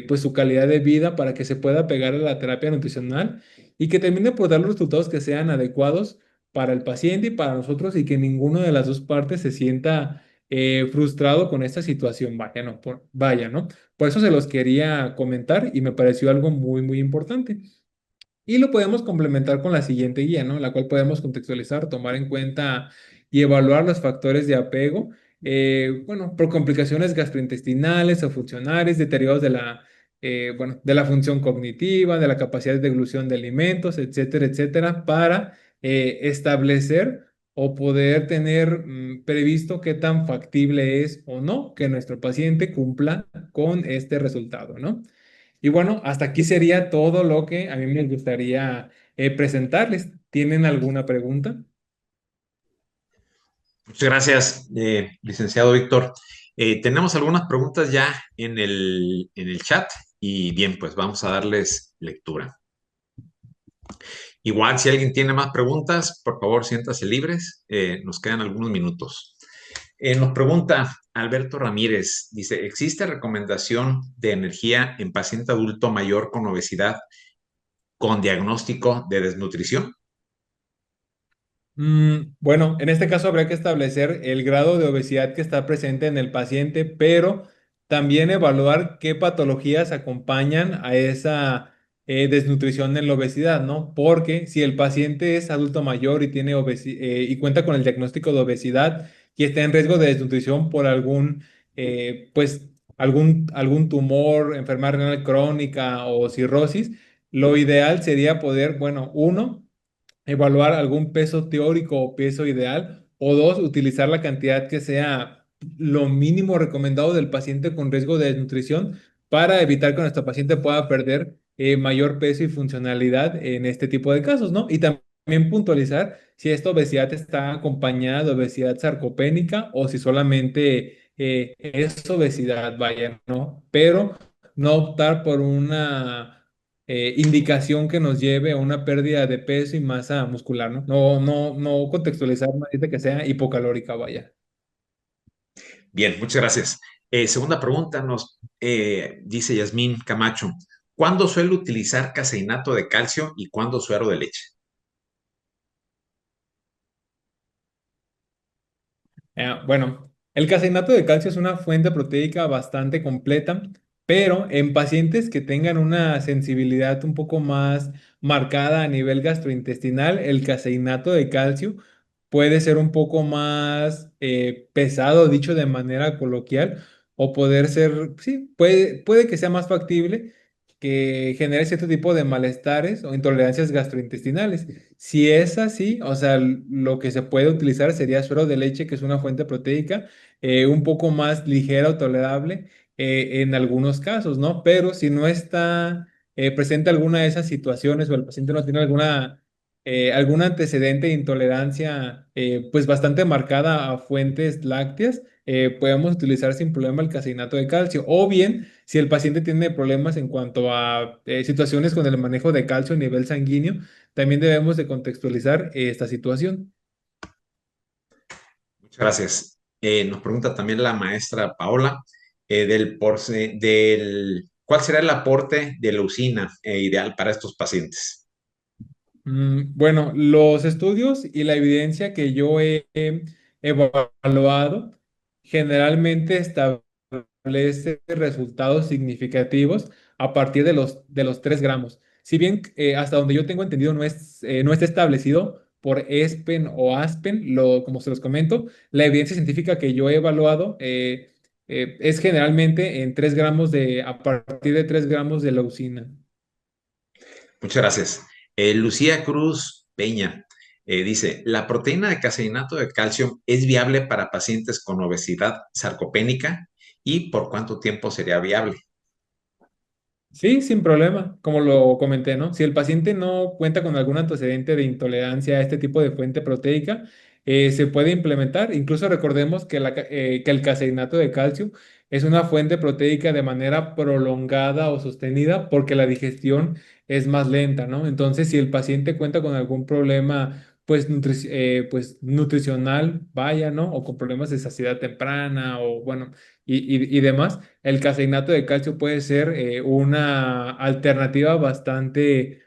pues su calidad de vida, para que se pueda pegar a la terapia nutricional y que termine por dar los resultados que sean adecuados para el paciente y para nosotros y que ninguno de las dos partes se sienta frustrado con esta situación. Vaya, ¿no? Vaya, ¿no? Por eso se los quería comentar y me pareció algo muy, muy importante. Y lo podemos complementar con la siguiente guía, ¿no? La cual podemos contextualizar, tomar en cuenta y evaluar los factores de apego, bueno, por complicaciones gastrointestinales o funcionales, deterioros bueno, de la función cognitiva, de la capacidad de deglución de alimentos, etcétera, etcétera, para establecer o poder tener previsto qué tan factible es o no que nuestro paciente cumpla con este resultado, ¿no? Y bueno, hasta aquí sería todo lo que a mí me gustaría presentarles. ¿Tienen alguna pregunta? Muchas gracias, licenciado Víctor. Tenemos algunas preguntas ya en el chat y bien, pues vamos a darles lectura. Igual, si alguien tiene más preguntas, por favor, siéntase libres. Nos quedan algunos minutos. Nos pregunta Alberto Ramírez, dice, ¿existe recomendación de energía en paciente adulto mayor con obesidad con diagnóstico de desnutrición? Bueno, en este caso habría que establecer el grado de obesidad que está presente en el paciente, pero también evaluar qué patologías acompañan a esa desnutrición en la obesidad, ¿no? Porque si el paciente es adulto mayor y tiene y cuenta con el diagnóstico de obesidad y está en riesgo de desnutrición por pues, algún tumor, enfermedad renal crónica o cirrosis, lo ideal sería poder, bueno, uno, evaluar algún peso teórico o peso ideal, o dos, utilizar la cantidad que sea lo mínimo recomendado del paciente con riesgo de desnutrición para evitar que nuestro paciente pueda perder mayor peso y funcionalidad en este tipo de casos, ¿no? Y también puntualizar si esta obesidad está acompañada de obesidad sarcopénica o si solamente es obesidad, vaya, ¿no? Pero no optar por una indicación que nos lleve a una pérdida de peso y masa muscular, ¿no? No contextualizar una dieta que sea hipocalórica, vaya. Bien, muchas gracias. Segunda pregunta nos dice Yasmín Camacho, ¿cuándo suele utilizar caseinato de calcio y cuándo suero de leche? Bueno, el caseinato de calcio es una fuente proteica bastante completa, pero en pacientes que tengan una sensibilidad un poco más marcada a nivel gastrointestinal, el caseinato de calcio puede ser un poco más pesado, dicho de manera coloquial, o poder ser, sí, puede que sea más factible que genere cierto tipo de malestares o intolerancias gastrointestinales. Si es así, o sea, lo que se puede utilizar sería suero de leche, que es una fuente proteica un poco más ligera o tolerable en algunos casos, ¿no? Pero si no está presente alguna de esas situaciones o el paciente no tiene algún antecedente de intolerancia pues bastante marcada a fuentes lácteas, podemos utilizar sin problema el caseinato de calcio. O bien, si el paciente tiene problemas en cuanto a situaciones con el manejo de calcio a nivel sanguíneo, también debemos de contextualizar esta situación. Muchas gracias. Nos pregunta también la maestra Paola ¿cuál será el aporte de leucina ideal para estos pacientes? Bueno, los estudios y la evidencia que yo he evaluado generalmente establece resultados significativos a partir de los 3 gramos. Si bien hasta donde yo tengo entendido no está establecido por ESPEN o ASPEN, como se los comento, la evidencia científica que yo he evaluado es generalmente en 3 gramos a partir de 3 gramos de leucina. Muchas gracias. Lucía Cruz Peña dice, ¿la proteína de caseinato de calcio es viable para pacientes con obesidad sarcopénica y por cuánto tiempo sería viable? Sí, sin problema, como lo comenté, ¿no? Si el paciente no cuenta con algún antecedente de intolerancia a este tipo de fuente proteica, se puede implementar. Incluso recordemos que el caseinato de calcio es una fuente proteica de manera prolongada o sostenida porque la digestión es más lenta, ¿no? Entonces, si el paciente cuenta con algún problema, pues nutricional, vaya, ¿no? O con problemas de saciedad temprana o bueno, y demás el caseinato de calcio puede ser una alternativa bastante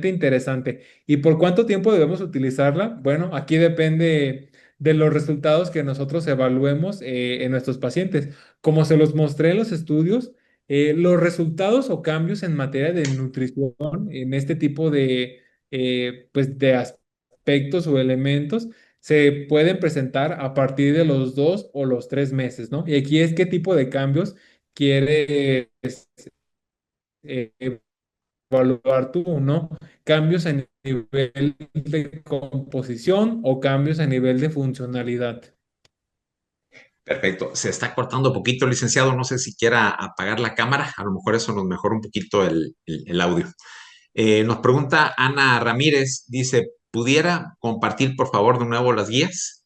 interesante. ¿Y por cuánto tiempo debemos utilizarla? Bueno, aquí depende de los resultados que nosotros evaluemos en nuestros pacientes. Como se los mostré en los estudios, los resultados o cambios en materia de nutrición en este tipo pues de aspectos o elementos se pueden presentar a partir de los 2 o los 3 meses, ¿no? Y aquí es qué tipo de cambios quieres eh, evaluar tú, ¿no? Cambios a nivel de composición o cambios a nivel de funcionalidad. Perfecto. Se está cortando un poquito, licenciado. No sé si quiera apagar la cámara. A lo mejor eso nos mejora un poquito el audio. Nos pregunta Ana Ramírez, dice, ¿pudiera compartir por favor de nuevo las guías?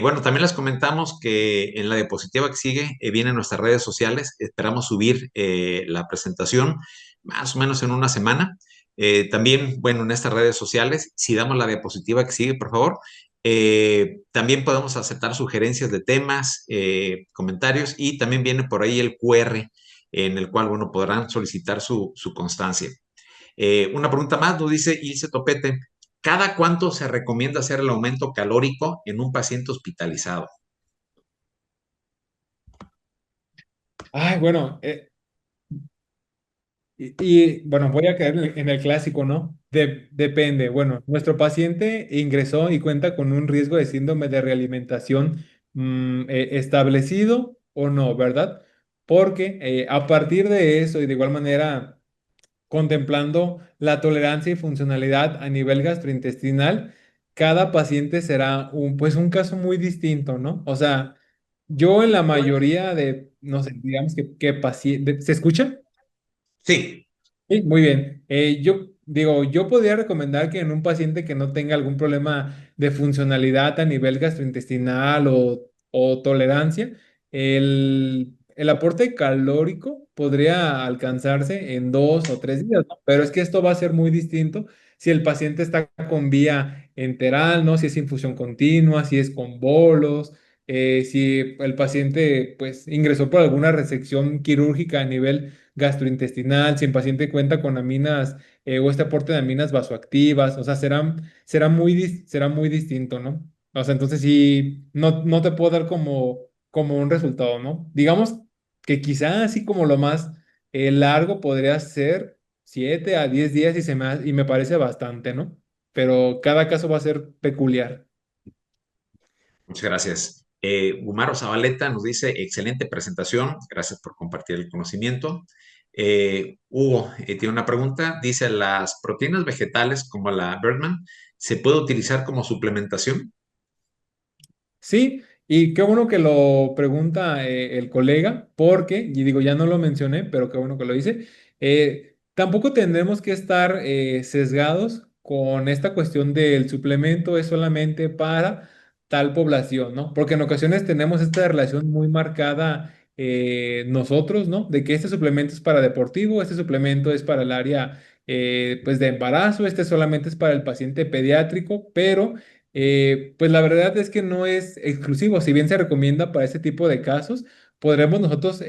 Bueno, también les comentamos que en la diapositiva que sigue vienen nuestras redes sociales. Esperamos subir la presentación más o menos en una semana. También, bueno, en estas redes sociales, si damos la diapositiva que sigue, por favor, también podemos aceptar sugerencias de temas, comentarios y también viene por ahí el QR en el cual, bueno, podrán solicitar su constancia. Una pregunta más, nos dice Ilse Topete, ¿cada cuánto se recomienda hacer el aumento calórico en un paciente hospitalizado? Ay, bueno, bueno, voy a caer en el clásico, ¿no? Depende. Bueno, nuestro paciente ingresó y cuenta con un riesgo de síndrome de realimentación establecido o no, ¿verdad? Porque a partir de eso y de igual manera contemplando la tolerancia y funcionalidad a nivel gastrointestinal, cada paciente será pues un caso muy distinto, ¿no? O sea, yo en la mayoría no sé, digamos que paciente, ¿se escucha? Sí, Sí, muy bien. Yo digo, yo podría recomendar que en un paciente que no tenga algún problema de funcionalidad a nivel gastrointestinal o tolerancia, el aporte calórico podría alcanzarse en 2 o 3 días, ¿no? Pero es que esto va a ser muy distinto si el paciente está con vía enteral, ¿no? Si es infusión continua, si es con bolos, si el paciente pues ingresó por alguna resección quirúrgica a nivel gastrointestinal, si el paciente cuenta con aminas o este aporte de aminas vasoactivas, o sea, será muy distinto, ¿no? O sea, entonces sí, no te puedo dar como un resultado, ¿no? Digamos que quizá así como lo más largo podría ser 7 a 10 días y me parece bastante, ¿no? Pero cada caso va a ser peculiar. muchas gracias. Gumaro Zabaleta nos dice, excelente presentación, gracias por compartir el conocimiento. Hugo tiene una pregunta, dice, ¿las proteínas vegetales como la Birdman se puede utilizar como suplementación? Sí, y qué bueno que lo pregunta el colega, porque, y digo, ya no lo mencioné, pero qué bueno que lo dice, tampoco tendremos que estar sesgados con esta cuestión del suplemento es solamente para tal población, ¿no? Porque en ocasiones tenemos esta relación muy marcada nosotros, ¿no? De que este suplemento es para deportivo, este suplemento es para el área, pues, de embarazo, este solamente es para el paciente pediátrico, pero pues la verdad es que no es exclusivo. Si bien se recomienda para este tipo de casos, podremos nosotros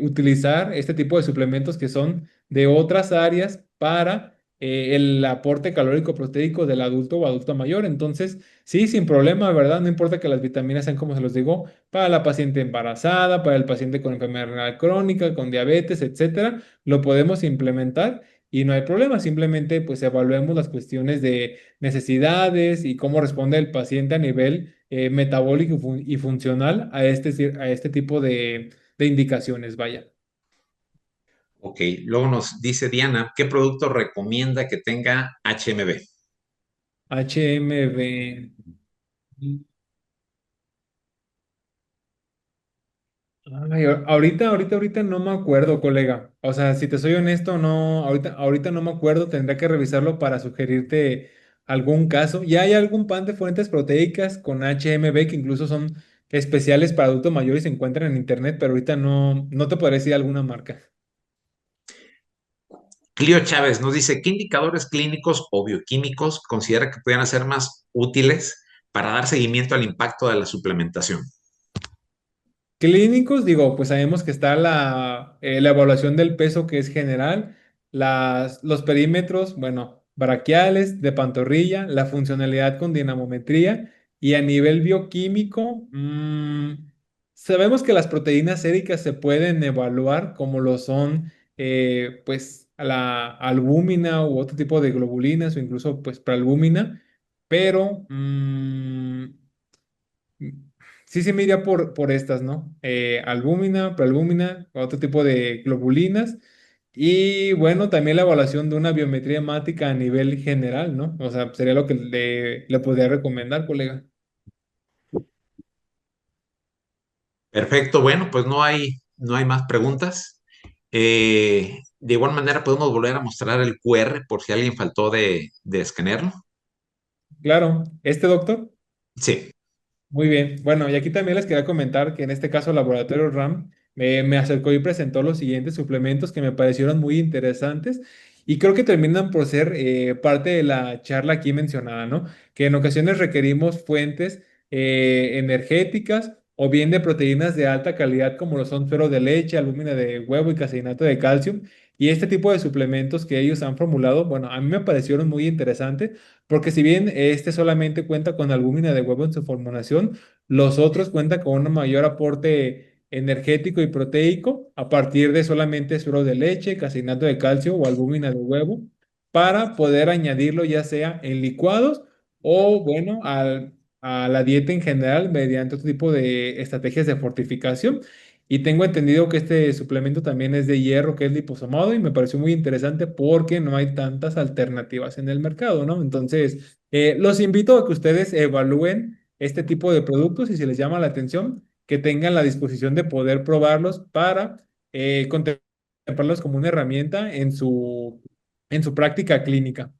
utilizar este tipo de suplementos que son de otras áreas para el aporte calórico proteico del adulto o adulto mayor. Entonces, sí, sin problema, ¿verdad? No importa que las vitaminas sean, como se los digo, para la paciente embarazada, para el paciente con enfermedad renal crónica, con diabetes, etcétera, lo podemos implementar. Y no hay problema, simplemente pues evaluemos las cuestiones de necesidades y cómo responde el paciente a nivel metabólico y funcional a este tipo de indicaciones, vaya. Ok, luego nos dice Diana, ¿qué producto recomienda que tenga HMB? HMB. Ay, ahorita no me acuerdo, colega. O sea, si te soy honesto, no, ahorita no me acuerdo, tendría que revisarlo para sugerirte algún caso. Ya hay algún pan de fuentes proteicas con HMB que incluso son especiales para adultos mayores y se encuentran en internet, pero ahorita no te podré decir alguna marca. Clio Chávez nos dice, ¿qué indicadores clínicos o bioquímicos considera que pudieran ser más útiles para dar seguimiento al impacto de la suplementación? Clínicos, digo, pues sabemos que está la evaluación del peso que es general, los perímetros, bueno, braquiales, de pantorrilla, la funcionalidad con dinamometría y a nivel bioquímico, sabemos que las proteínas séricas se pueden evaluar como lo son, pues, la albúmina u otro tipo de globulinas o incluso, pues, pralbúmina, pero sí se me iría por estas, ¿no? Albúmina, proalbúmina, otro tipo de globulinas. Y bueno, también la evaluación de una biometría hemática a nivel general, ¿no? O sea, sería lo que le podría recomendar, colega. Perfecto, bueno, pues no hay más preguntas. De igual manera, podemos volver a mostrar el QR por si alguien faltó de escanearlo. Claro, este doctor. Sí, Muy bien. Bueno, y aquí también les quería comentar que en este caso Laboratorio RAM me acercó y presentó los siguientes suplementos que me parecieron muy interesantes y creo que terminan por ser parte de la charla aquí mencionada, ¿no? Que en ocasiones requerimos fuentes energéticas o bien de proteínas de alta calidad como lo son suero de leche, albúmina de huevo y caseinato de calcio. Y este tipo de suplementos que ellos han formulado, bueno, a mí me parecieron muy interesantes porque si bien este solamente cuenta con albúmina de huevo en su formulación, los otros cuentan con un mayor aporte energético y proteico a partir de solamente suero de leche, caseinato de calcio o albúmina de huevo para poder añadirlo ya sea en licuados o bueno, a la dieta en general mediante otro tipo de estrategias de fortificación. Y tengo entendido que este suplemento también es de hierro, que es liposomado, y me pareció muy interesante porque no hay tantas alternativas en el mercado, ¿no? Entonces, los invito a que ustedes evalúen este tipo de productos y si les llama la atención, que tengan la disposición de poder probarlos para contemplarlos como una herramienta en su práctica clínica.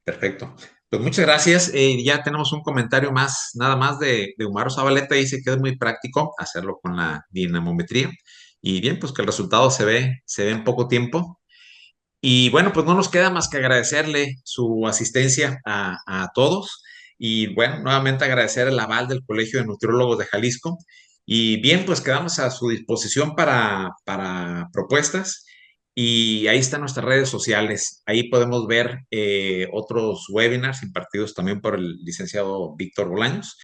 perfecto. Pues muchas gracias. Ya tenemos un comentario más, nada más de Umaro Zabaleta. Dice que es muy práctico hacerlo con la dinamometría. Y bien, pues que el resultado se ve en poco tiempo. Y bueno, pues no nos queda más que agradecerle su asistencia a todos y bueno, nuevamente agradecer el aval del Colegio de Nutriólogos de Jalisco. Y bien, pues quedamos a su disposición para propuestas y ahí están nuestras redes sociales. Ahí podemos ver otros webinars impartidos también por el licenciado Víctor Bolaños.